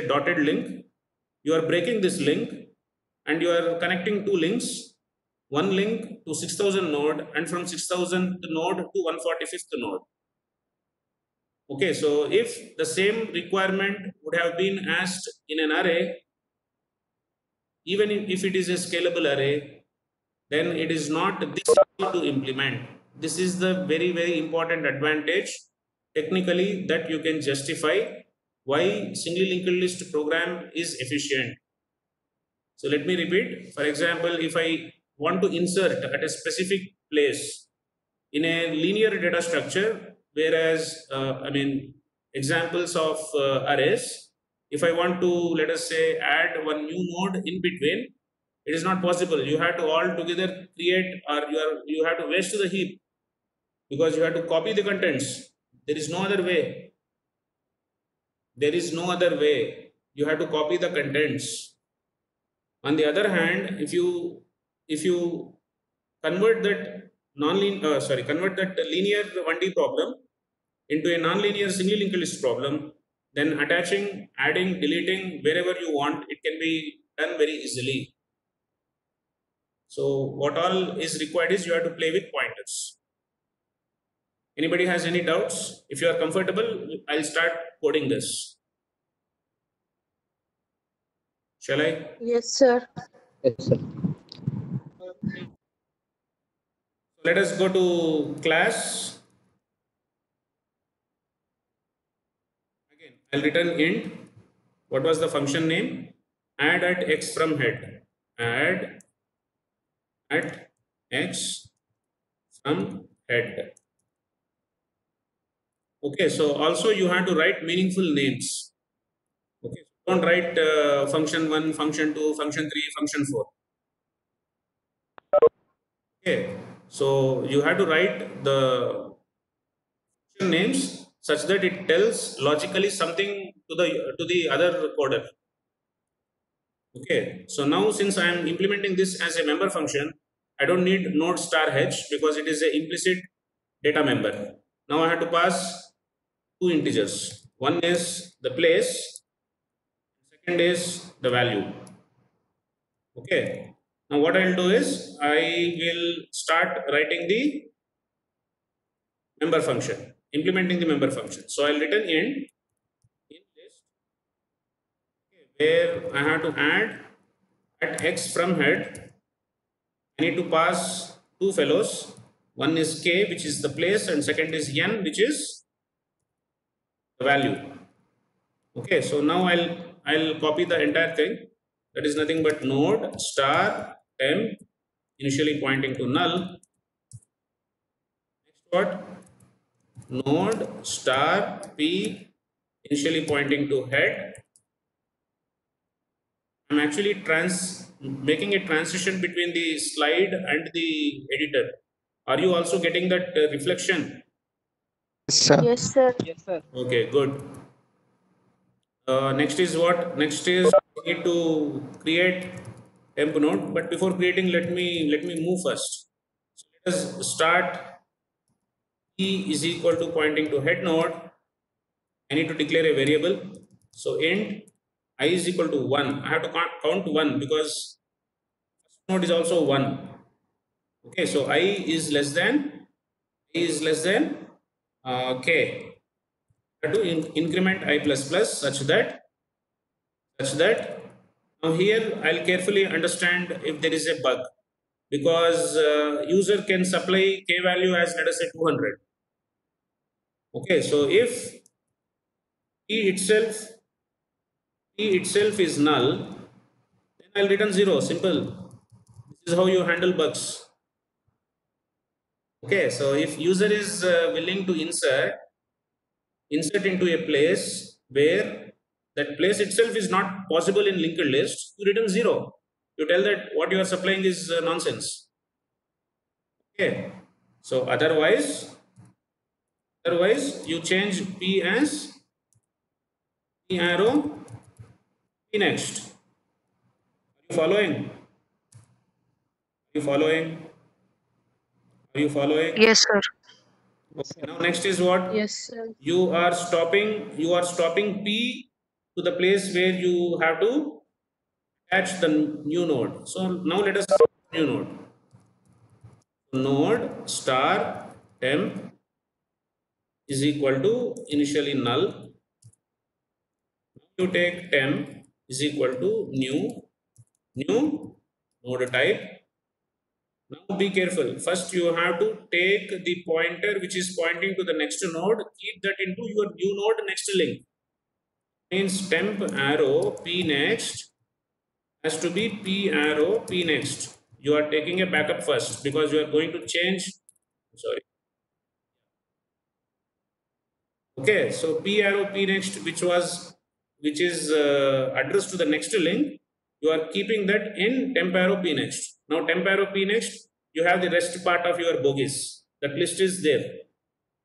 dotted link. You are breaking this link and you are connecting two links. One link to 6000 node and from 6000 node to 145th node. Okay, so if the same requirement would have been asked in an array, even if it is a scalable array, then it is not this easy to implement. This is the very, very important advantage technically that you can justify why single linked list program is efficient. So let me repeat. For example, if I want to insert at a specific place in a linear data structure, whereas examples of arrays, if I want to, let us say, add one new node in between, it is not possible. You have to all together create, or you have to waste the heap, because you have to copy the contents. There is no other way. There is no other way. You have to copy the contents. On the other hand, if you convert that linear 1D problem into a non-linear single linked list problem, then attaching, adding, deleting wherever you want, it can be done very easily. So what all is required is you have to play with pointers. Anybody has any doubts? If you are comfortable, I'll start coding this. Shall I? Yes, sir. Yes, sir. Let us go to class. Again, I'll return int. What was the function name? Add at x from head. Add at x from head. Okay, so also you have to write meaningful names. Okay, don't write function 1, function 2, function 3, function 4. Okay, so you have to write the function names such that it tells logically something to the other coder. Okay, so now since I am implementing this as a member function, I don't need node star h because it is an implicit data member. Now I have to pass two integers. One is the place, second is the value. Okay, now what I'll do is I will start writing the member function, implementing the member function. So I'll return int list, where I have to add at x from head. I need to pass two fellows. One is k, which is the place, and second is n, which is the value. Okay, so now I'll copy the entire thing. That is nothing but node star temp, initially pointing to null. Next what? Node star p, initially pointing to head. I'm actually making a transition between the slide and the editor. Are you also getting that reflection? Yes, sir. Yes, sir. Yes, sir. Okay, good. Next is what? Next is we need to create temp node. But before creating, let me move first. So let us start. E is equal to pointing to head node. I need to declare a variable. So int I is equal to 1. I have to count 1 because first node is also 1. Okay, so I is less than k. I have to increment I plus plus such that now here I'll carefully understand if there is a bug, because user can supply k value as, let us say, 200. Okay, so if p itself is null, then I'll return 0. Simple. This is how you handle bugs. Okay, so if user is willing to insert into a place where that place itself is not possible in linked list, you return 0. You tell that what you are supplying is nonsense. Okay, So otherwise you change P as P arrow P next. Are you following? Are you following? Are you following? Yes, sir. Okay, now next is what? Yes, sir. You are stopping P to the place where you have to attach the new node. So now let us start new node. Node star temp is equal to initially null. You take temp is equal to new node type. Now be careful. First you have to take the pointer which is pointing to the next node, keep that into your new node next link. Means temp arrow P next has to be P arrow P next. You are taking a backup first because you are going to change. Sorry. Okay, so P arrow P next, which is addressed to the next link, you are keeping that in temp arrow P next. Now temp arrow P next, you have the rest part of your bogies. That list is there.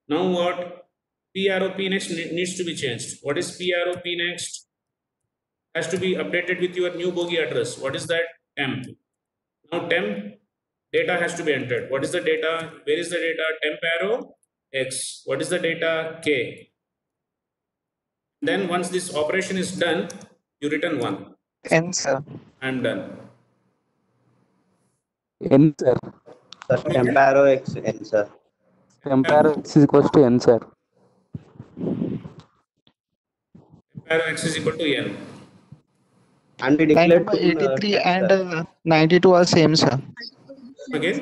Now what? P arrow P next needs to be changed. What is P arrow P next? Has to be updated with your new bogie address. What is that? Temp. Now temp data has to be entered. What is the data? Where is the data? Temp arrow X. What is the data? K. Then once this operation is done, you return 1. N, sir. I'm done. N, sir. Sir, temp arrow X N, sir. Temp arrow X is equals to N, sir. Temp arrow X is equal to N. And we Line declared number two 83 temp, and sir. 92 are same, sir. Again?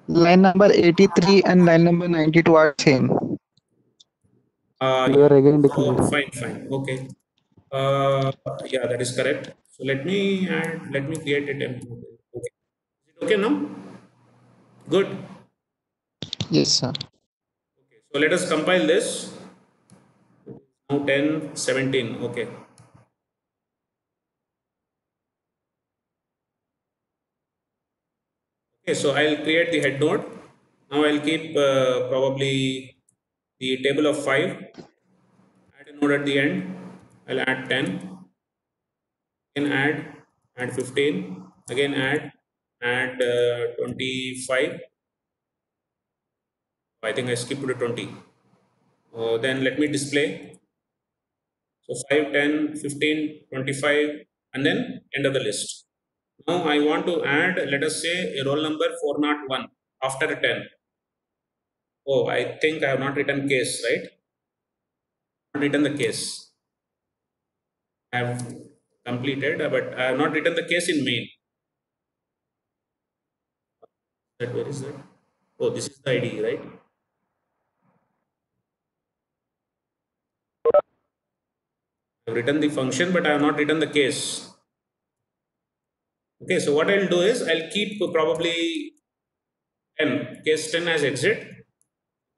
Line number 83 and line number 92 are same. You are again Oh, declared. fine. Okay. Yeah, that is correct. So let me create a temp model. Okay. Is it okay now? Good. Yes, sir. Okay. So let us compile this. Now 10, 17. Okay. Okay, so I'll create the head node. Now I'll keep probably the table of 5. Add a node at the end. I'll add 10. Again add 15. Again add 25. I think I skipped to 20. Then let me display. So 5, 10, 15, 25, and then end of the list. Now I want to add, let us say, a roll number 401 after 10. Oh, I think I have not written case, right? Not written the case. I have completed, but I have not written the case in main. Where is that? Oh, this is the ID, right? I have written the function, but I have not written the case. Okay, so what I'll do is I'll keep probably 10, case 10 as exit.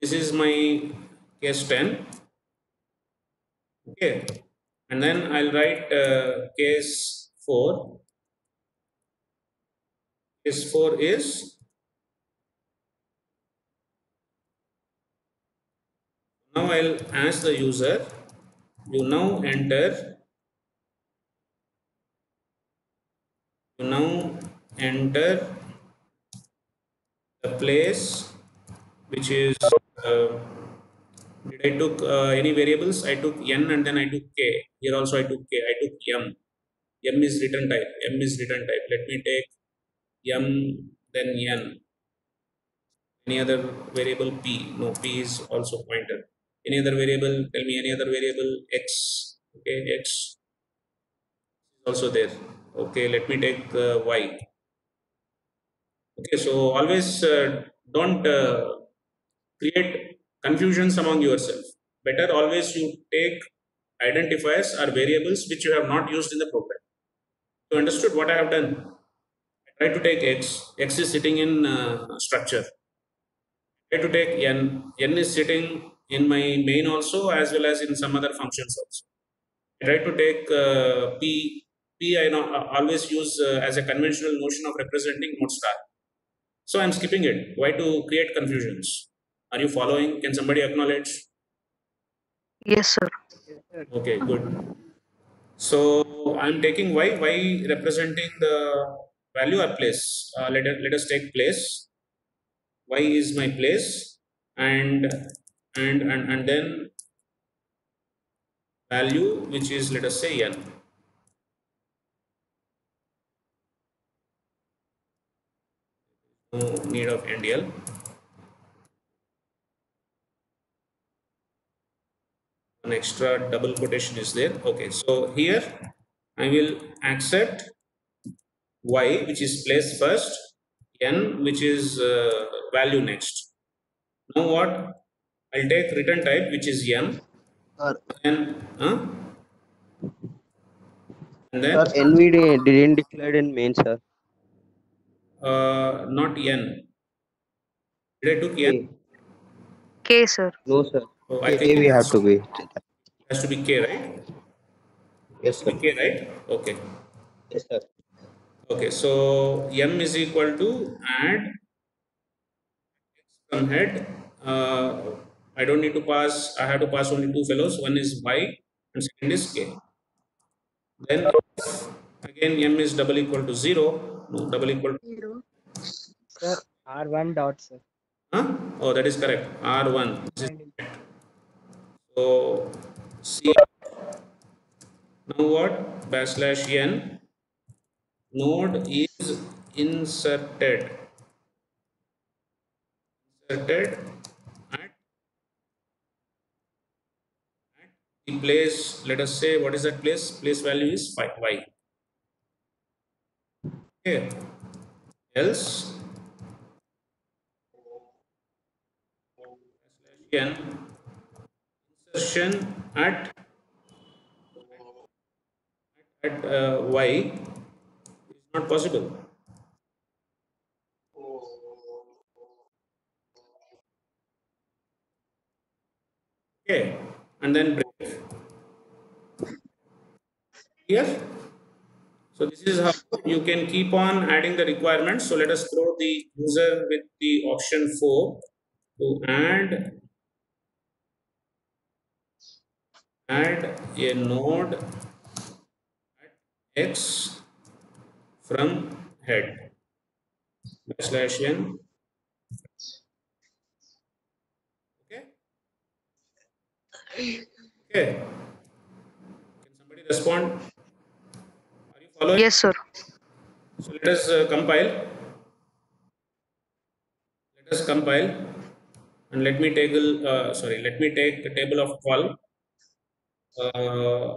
This is my case 10. Okay, and then I'll write case 4. Case 4 is now I'll ask the user, you now enter the place which is did I took any variables? I took n and then I took k. Here also I took k. I took m. M is return type. M is return type. Let me take m then n. Any other variable p? No, p is also pointer. Any other variable? Tell me any other variable x. Okay, x is also there. Okay, let me take y. Okay, so always don't create confusions among yourself. Better always you take identifiers or variables which you have not used in the program. You understood what I have done? I try to take x. X is sitting in structure. I try to take n. N is sitting in my main also as well as in some other functions also. I try to take p. P I always use as a conventional notion of representing node star. So I'm skipping it. Why to create confusions? Are you following? Can somebody acknowledge? Yes, sir. Yes, sir. Okay, good. So I'm taking y representing the value or place. Let us take place. Y is my place, and then value, which is, let us say, n. No need of NDL. An extra double quotation is there. Okay, so here I will accept y, which is place first, n, which is value next. Now what? I'll take return type, which is m, Sir, and then sir, NVD didn't declare in main, sir. not n. Did I took n? K. K, sir. No, sir. So I K think we it have to be. has to be k, right? Yes, To be sir. k, right? Okay. Yes, sir. Okay. So m is equal to add from head. I don't need to pass. I have to pass only two fellows. One is y, and second is k. Then again m is double equal to 0. No, double equal to Sir, R1 dot, sir. huh? Oh, that is correct. R1. This is And correct. So C. Now what? Backslash n. Node is inserted. Inserted at the place. Let us say, what is that place? Place value is y. Okay. Else n insertion at y is not possible. Okay, and then break here. So this is how you can keep on adding the requirements. So let us throw the user with the option 4 to add a node at x from head backslash n. Okay. Okay. Can somebody respond? Are you following? Yes, sir. So let us compile. Let us compile, and let me take let me take the table of call.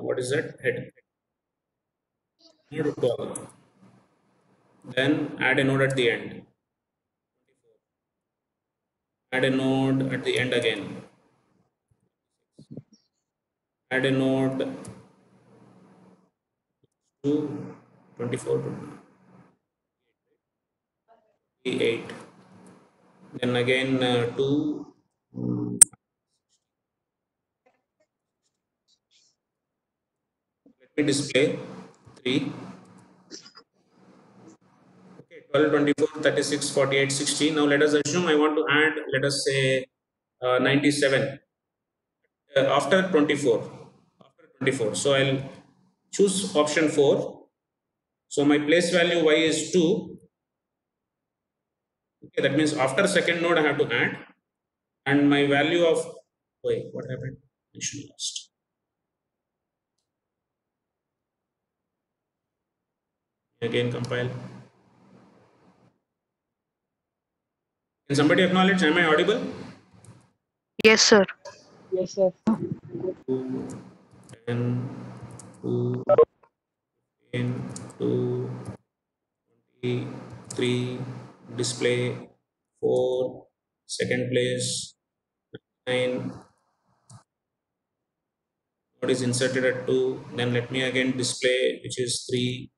What is that? Head node call. Then add a node at the end. Add a node at the end again. Add a node to 24 to 28. Then again to let me display 3. Okay, 12, 24, 36, 48, 60. Now let us assume I want to add, let us say 97 after 24. After 24. So I'll choose option 4. So my place value y is 2. Okay, that means after second node I have to add, and my value of, wait, what happened? I should lost. Again compile. Can somebody acknowledge? Am I audible? Yes, sir. yes, sir. 2, 10, 2, 10, 2, 23, display 4, second place 9. What is inserted at 2? Then let me again display, which is 3.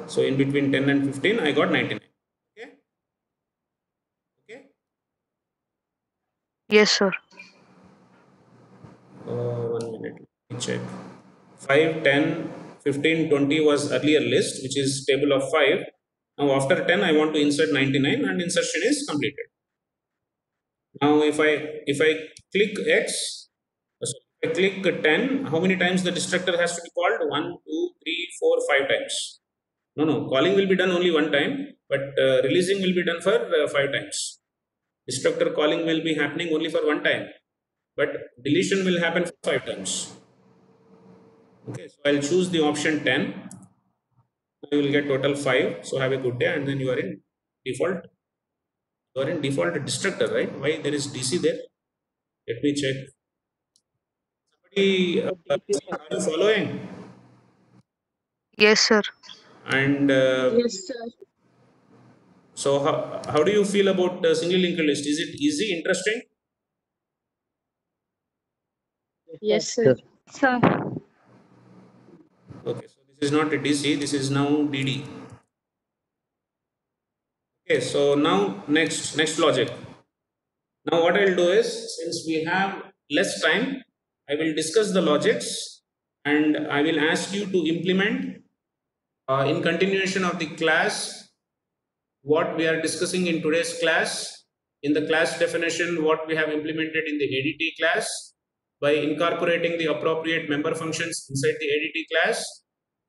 So in between 10 and 15, I got 99. Okay. Okay. Yes, sir. 1 minute. Let me check. 5, 10, 15, 20 was earlier list, which is table of 5. Now after 10, I want to insert 99 and insertion is completed. Now if I click X, if I click 10, how many times the destructor has to be called? 1, 2, 3, 4, 5 times. No, calling will be done only one time, but releasing will be done for 5 times. Destructor calling will be happening only for one time, but deletion will happen for 5 times. Okay, so I'll choose the option 10. You will get total 5. So have a good day, and then you are in default. You are in default destructor, right? Why there is DC there? Let me check. Somebody, are you following? Yes, sir. And Yes, sir. so how do you feel about single linked list? Is it easy, interesting? Yes, sir. Sir. Okay, so this is not a DC, this is now DD. Okay, so now next logic. Now what I'll do is, since we have less time, I will discuss the logics and I will ask you to implement in continuation of the class what we are discussing in today's class. In the class definition, what we have implemented in the ADT class by incorporating the appropriate member functions inside the ADT class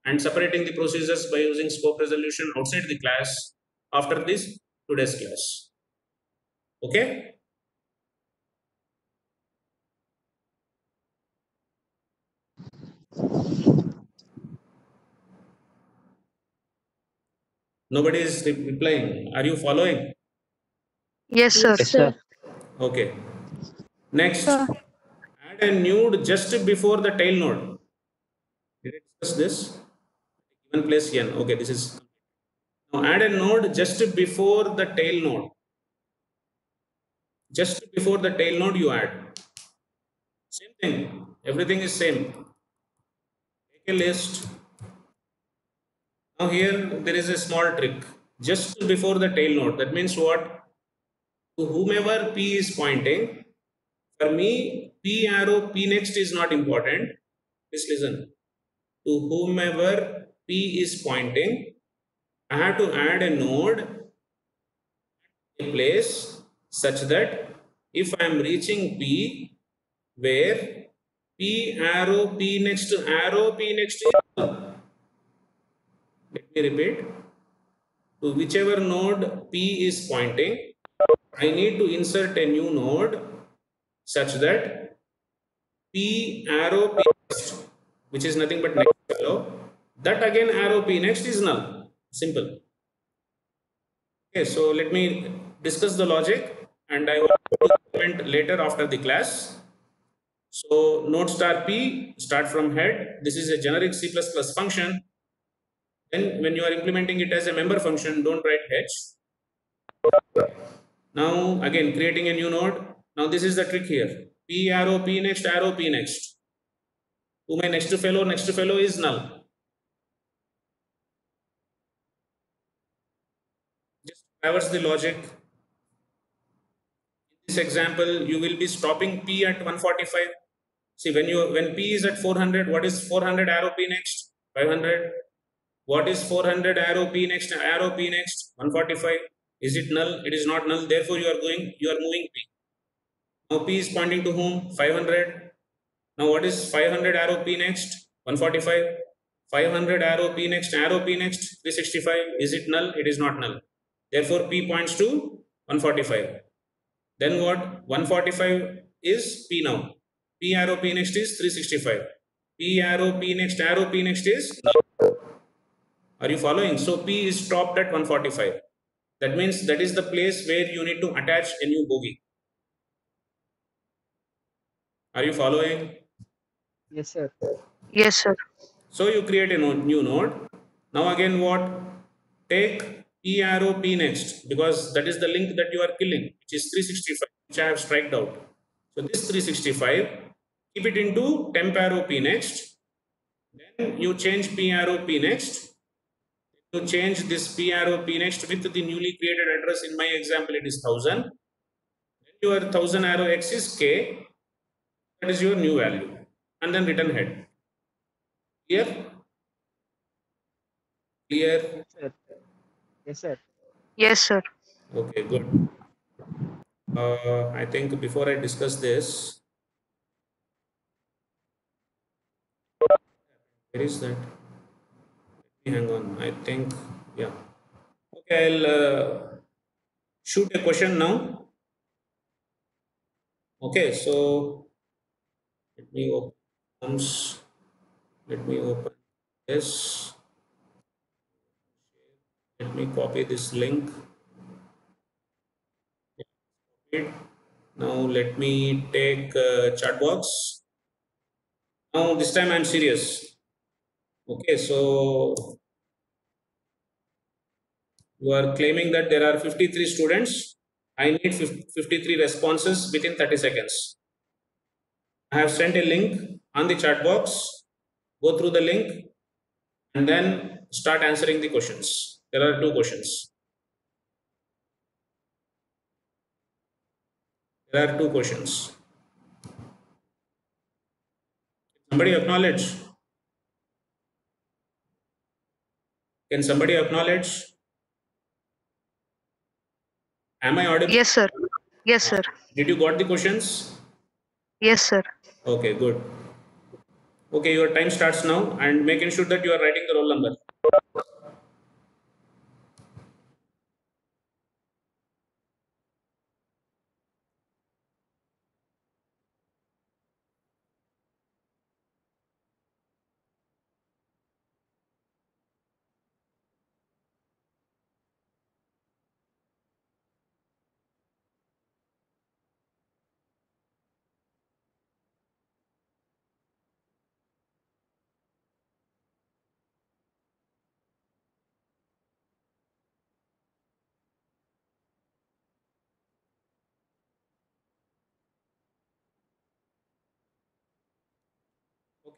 and separating the procedures by using scope resolution outside the class after this today's class. Okay? Nobody is replying. Are you following? Yes, sir. Yes, sir. Okay. Next, add a node just before the tail node. Did I discuss this? Given place n. Okay, this is. Now add a node just before the tail node. Just before the tail node you add. Same thing. Everything is same. Take a list. Now here there is a small trick. Just before the tail node. That means what? To whomever P is pointing, for me, P arrow P next is not important. Please listen. To whomever P is pointing, I have to add a node, a place such that if I am reaching P, where P arrow P next to arrow P next is null. Let me repeat. To whichever node P is pointing, I need to insert a new node such that P arrow P next, which is nothing but next arrow, that again arrow P next is null. Simple. Okay, so let me discuss the logic and I will implement later after the class. So node star P, start from head. This is a generic C++ function. Then when you are implementing it as a member function, don't write H. Now again creating a new node. Now this is the trick here. P arrow P next, arrow P next. To my next fellow is null. Just traverse the logic. In this example, you will be stopping P at 145. See, when P is at 400, what is 400 arrow P next? 500. What is 400 arrow P next? Arrow P next 145. Is it null? It is not null. Therefore, you are moving P. Now P is pointing to whom? 500. Now what is 500 arrow P next? 145. 500 arrow P next 365. Is it null? It is not null. Therefore, P points to 145. Then what? 145 is P now. P arrow P next is 365. P arrow P next is null. Are you following? So P is stopped at 145. That means that is the place where you need to attach a new bogey. Are you following? Yes, sir. Yes, sir. So you create a new node. Now again what? Take P arrow P next, because that is the link that you are killing, which is 365, which I have striked out. So this 365, keep it into temp arrow P next. Then you change P arrow P next. You change this P arrow P next with the newly created address. In my example, it is 1000. Then your 1000 arrow X is K. That is your new value. And then return head. Clear? Clear? Yes, sir. Yes, sir. Yes, sir. Okay, good. I think before I discuss this, where is that? Hang on. I think, yeah. Okay, I'll shoot a question now. Okay, so let me open. Let me open this. Let me copy this link. Now let me take chat box. Now this time I'm serious. Okay, so you are claiming that there are 53 students. I need 53 responses within 30 seconds. I have sent a link on the chat box. Go through the link and then start answering the questions. There are two questions. There are two questions. Somebody acknowledge. Can somebody acknowledge? Am I audible? Yes, sir. Yes, sir. Did you got the questions? Yes, sir. Okay, good. Okay, your time starts now and making sure that you are writing the roll number.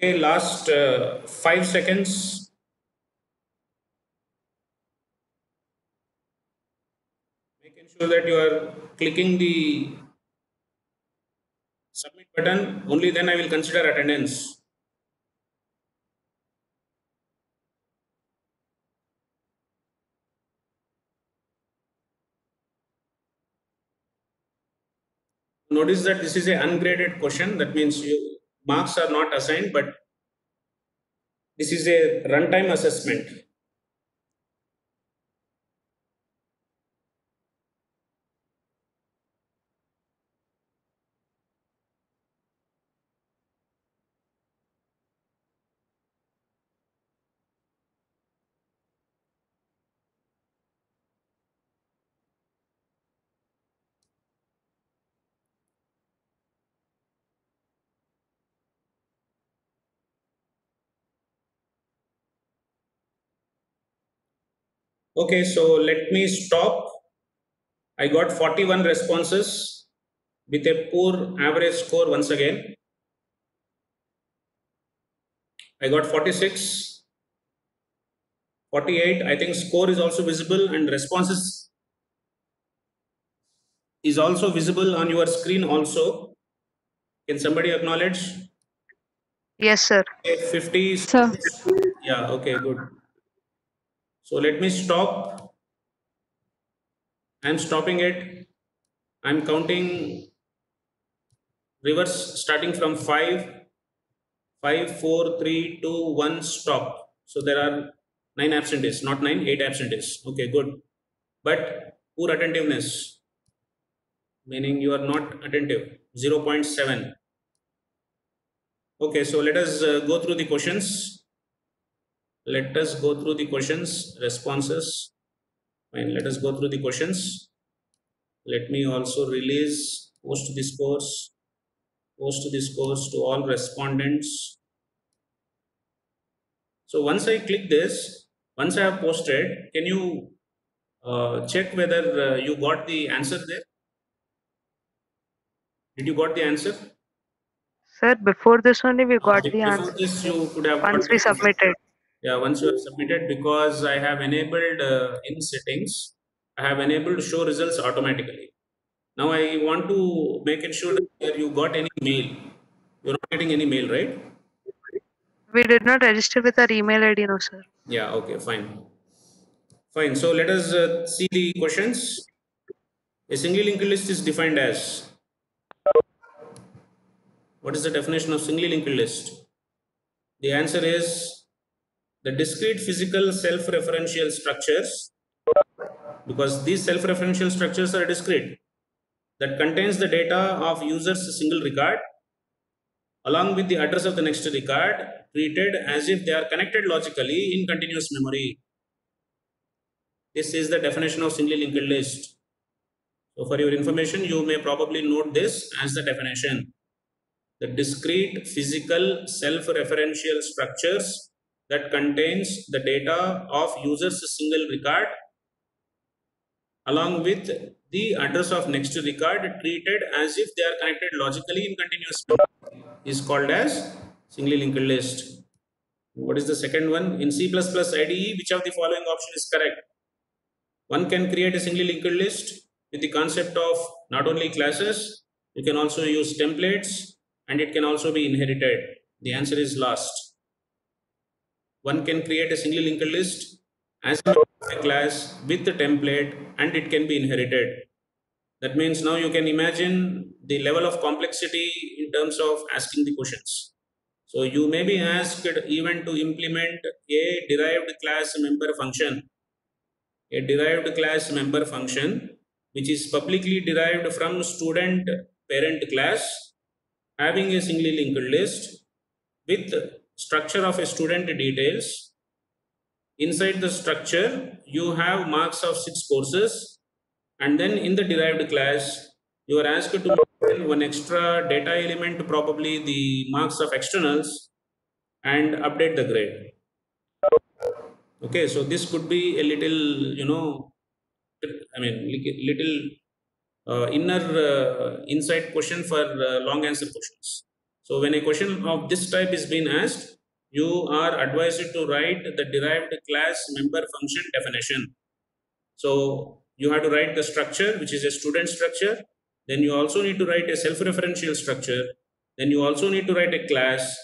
Okay, last 5 seconds. Making sure that you are clicking the submit button. Only then I will consider attendance. Notice that this is an ungraded question. That means marks are not assigned, but this is a runtime assessment. Okay, so let me stop. I got 41 responses with a poor average score once again. I got 46, 48. I think score is also visible and responses is also visible on your screen also. Can somebody acknowledge? Yes, sir. Okay, 50. Sir. Yeah, okay, good. So let me stop. I'm stopping it. I'm counting reverse starting from 5, 5, 4, 3, 2, 1, stop. So there are 9 absentees, not 9, 8 absentees. Okay, good. But poor attentiveness, meaning you are not attentive, 0.7. Okay, so let us go through the questions. Let us go through the questions, responses. Fine, let us go through the questions. Let me also release, post the scores to all respondents. So once I click this, once I have posted, can you check whether you got the answer there? Did you got the answer? Sir, before this only we got the Before answer. this, you could have Once got we the answer. submitted. Yeah, once you have submitted, because I have enabled in settings, I have enabled show results automatically. Now I want to make it sure that you got any mail. You're not getting any mail, right? We did not register with our email ID, no, sir. Yeah, okay, fine. Fine. So let us see the questions. A singly linked list is defined as. What is the definition of singly linked list? The answer is the discrete physical self-referential structures, because these self-referential structures are discrete, that contains the data of user's single record along with the address of the next record, treated as if they are connected logically in continuous memory. This is the definition of singly linked list. So for your information, you may probably note this as the definition. The discrete physical self-referential structures that contains the data of user's single record along with the address of next record, treated as if they are connected logically in continuous memory, is called as singly linked list. What is the second one? In C++ IDE, which of the following option is correct? One can create a singly linked list with the concept of not only classes, you can also use templates, and it can also be inherited. The answer is last. One can create a singly linked list as a class with the template, and it can be inherited. That means now you can imagine the level of complexity in terms of asking the questions. So you may be asked even to implement a derived class member function. A derived class member function which is publicly derived from student parent class, having a singly linked list with structure of a student details. Inside the structure, you have marks of 6 courses, and then in the derived class, you are asked to put in one extra data element, probably the marks of externals, and update the grade. Okay, so this could be a little, little inner inside question for long answer questions. So when a question of this type is being asked, you are advised to write the derived class member function definition. So you have to write the structure, which is a student structure. Then you also need to write a self-referential structure. Then you also need to write a class.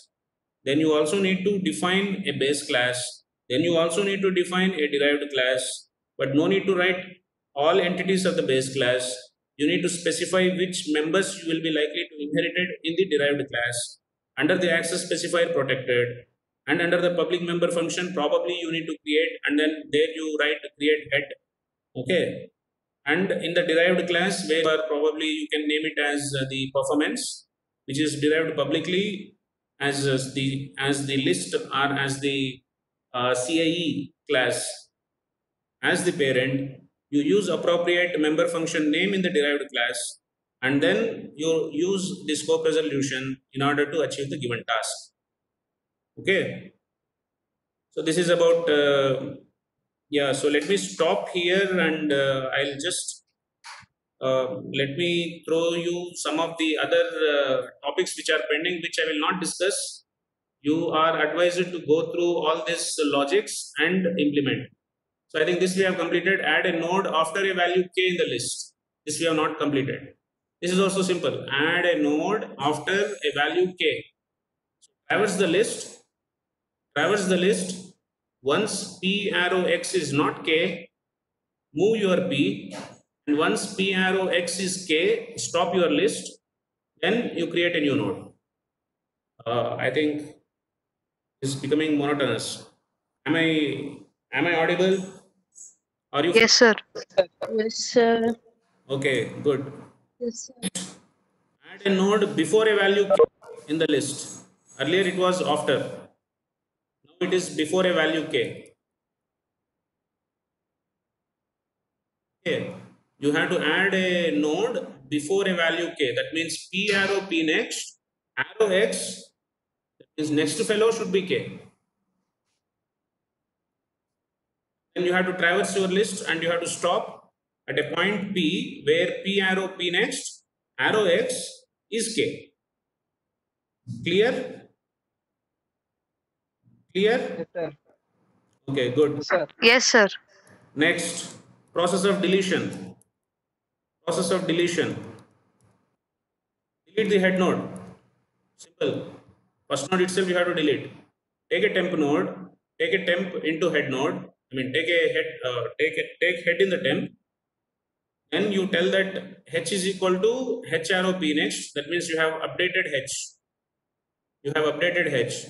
Then you also need to define a base class. Then you also need to define a derived class, but no need to write all entities of the base class. You need to specify which members you will be likely to inherit in the derived class. Under the access specifier protected, and under the public member function, probably you need to create, and then there you write create head. Okay. And in the derived class, where probably you can name it as the performance, which is derived publicly as the list or as the CIE class as the parent. You use appropriate member function name in the derived class, and then you use the scope resolution in order to achieve the given task. Okay. So this is about so let me stop here, and I'll just let me throw you some of the other topics which are pending, which I will not discuss. You are advised to go through all this logics and implement. So I think this we have completed. Add a node after a value k in the list. This we have not completed. This is also simple. Add a node after a value k. So traverse the list. Traverse the list. Once p arrow x is not k, move your p. And once p arrow x is k, stop your list. Then you create a new node. I think it's becoming monotonous. Am I audible? Are you? Yes, sir. Yes, sir. Okay, good. Yes, sir. Add a node before a value k in the list. Earlier it was after. Now it is before a value k. Okay. You have to add a node before a value k. That means p arrow p next, arrow x, that means next fellow should be k. Then you have to traverse your list, and you have to stop at a point p where p arrow p next, arrow x is k. Clear? Clear? Yes, sir. Okay, good. Yes, sir. Yes, sir. Next, process of deletion. Process of deletion. Delete the head node. Simple. First node itself you have to delete. Take a temp node, take a temp into head node, take a head, take head in the temp. Then you tell that h is equal to h arrow p next. That means you have updated h. You have updated h.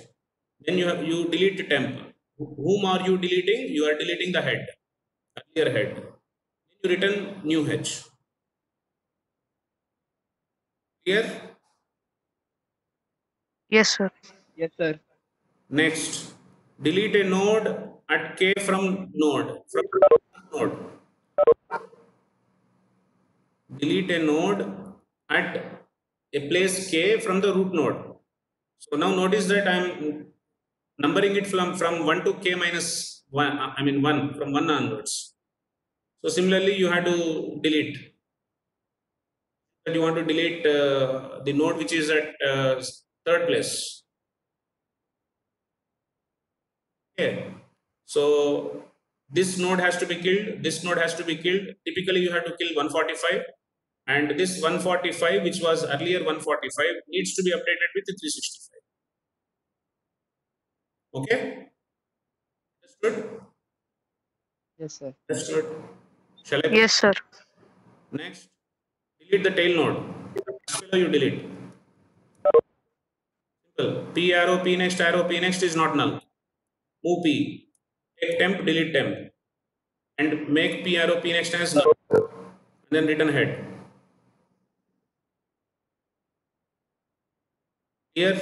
Then you delete the temp. Whom are you deleting? You are deleting the head, earlier head. Then you return new h. Clear? Yes, sir. Yes, sir. Next, delete a node at k from node. Delete a node at a place k from the root node. So now notice that I am numbering it from 1 to k minus 1, 1, from 1 onwards. So similarly, you have to delete. That you want to delete the node which is at third place. Okay. So this node has to be killed. This node has to be killed. Typically, you have to kill 145. And this 145, which was earlier 145, needs to be updated with the 365. Okay? Understood? Yes, sir. Understood. Shall I? Yes, sir. Next, delete the tail node. Below you delete. Simple. P arrow, P next is not null. Move P. Take temp, delete temp. And make P arrow, P next as null. And then return head. Clear?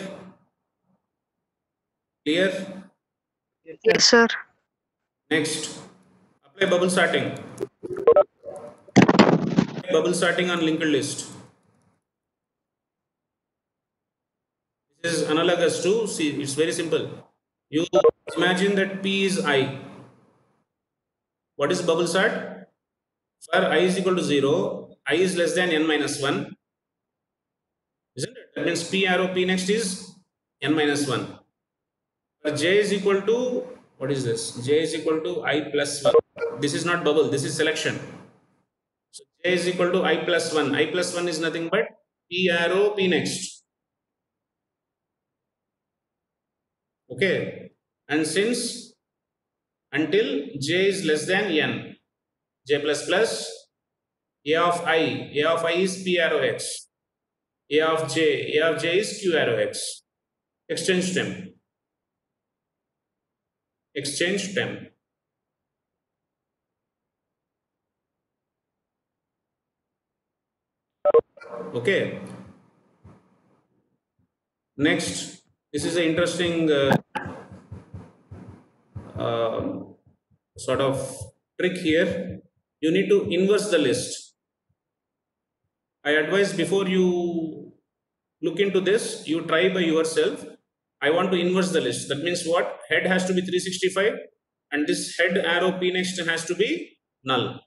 Clear? Yes, sir. Next, apply bubble sorting. Bubble sorting on linked list. This is analogous to, see, it's very simple. You imagine that P is I. What is bubble sort? For I is equal to 0, I is less than n minus 1. Isn't it? That means P arrow P next is n minus 1. For J is equal to, what is this? J is equal to I plus 1. This is not bubble, this is selection. So J is equal to I plus 1. I plus 1 is nothing but P arrow P next. Okay. And since until J is less than n, J plus plus, A of I is P arrow X. A of J is Q arrow X. Exchange temp. Exchange temp. Okay. Next, this is an interesting sort of trick here. You need to inverse the list. I advise before you look into this, you try by yourself. I want to inverse the list. That means what? Head has to be 365 and this head arrow P next has to be null.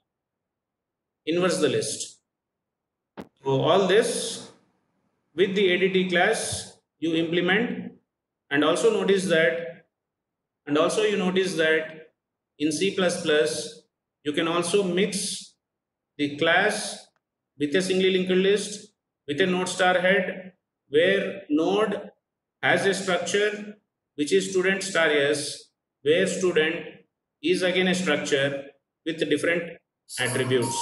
Inverse the list. So all this with the ADT class you implement, and also notice that, in C++ you can also mix the class with a singly linked list with a node star head, where node has a structure which is student star s, where student is again a structure with different attributes.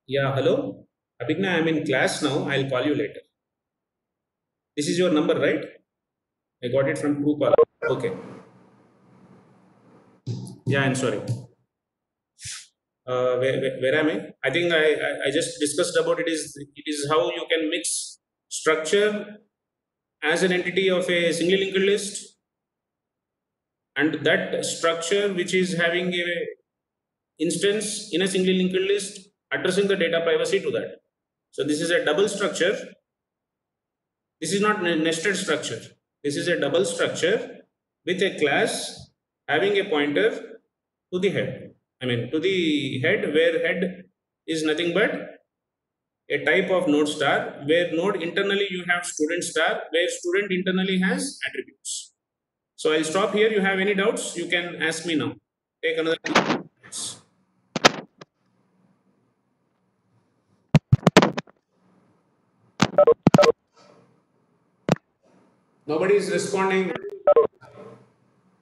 Yeah, hello. Abhigna, I'm in class now. I'll call you later. This is your number, right? I got it from Truecaller. Okay. Yeah, I'm sorry. Where am I? I think I just discussed about it. It is how you can mix structure as an entity of a single linked list, and that structure which is having a instance in a single linked list addressing the data privacy to that. So this is a double structure. This is not a nested structure. This is a double structure with a class having a pointer to the head. To the head, where head is nothing but a type of node star, where node internally you have student star, where student internally has attributes. So I'll stop here. You have any doubts? You can ask me now. Take another 2 minutes. Nobody is responding.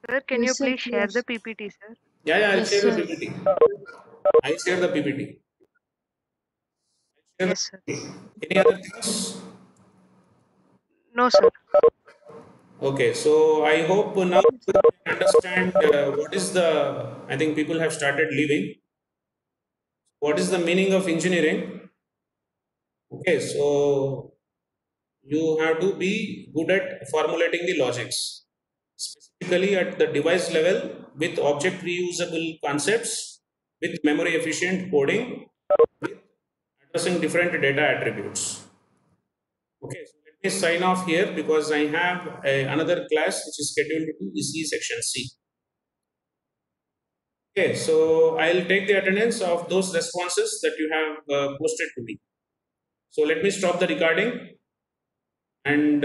Sir, can you Yes, sir, please share yes. the PPT, sir? Yeah, I'll Yes, share the sir. PPT. I share the PPT. Share the Yes, sir. PPT. Any other things? No, sir. Okay, so I hope now you can understand what is the, I think people have started leaving. What is the meaning of engineering? Okay, so you have to be good at formulating the logics, specifically at the device level with object reusable concepts, with memory efficient coding, with addressing different data attributes. Okay, so let me sign off here because I have another class which is scheduled to ECE section C. Okay, so I'll take the attendance of those responses that you have posted to me. So let me stop the recording and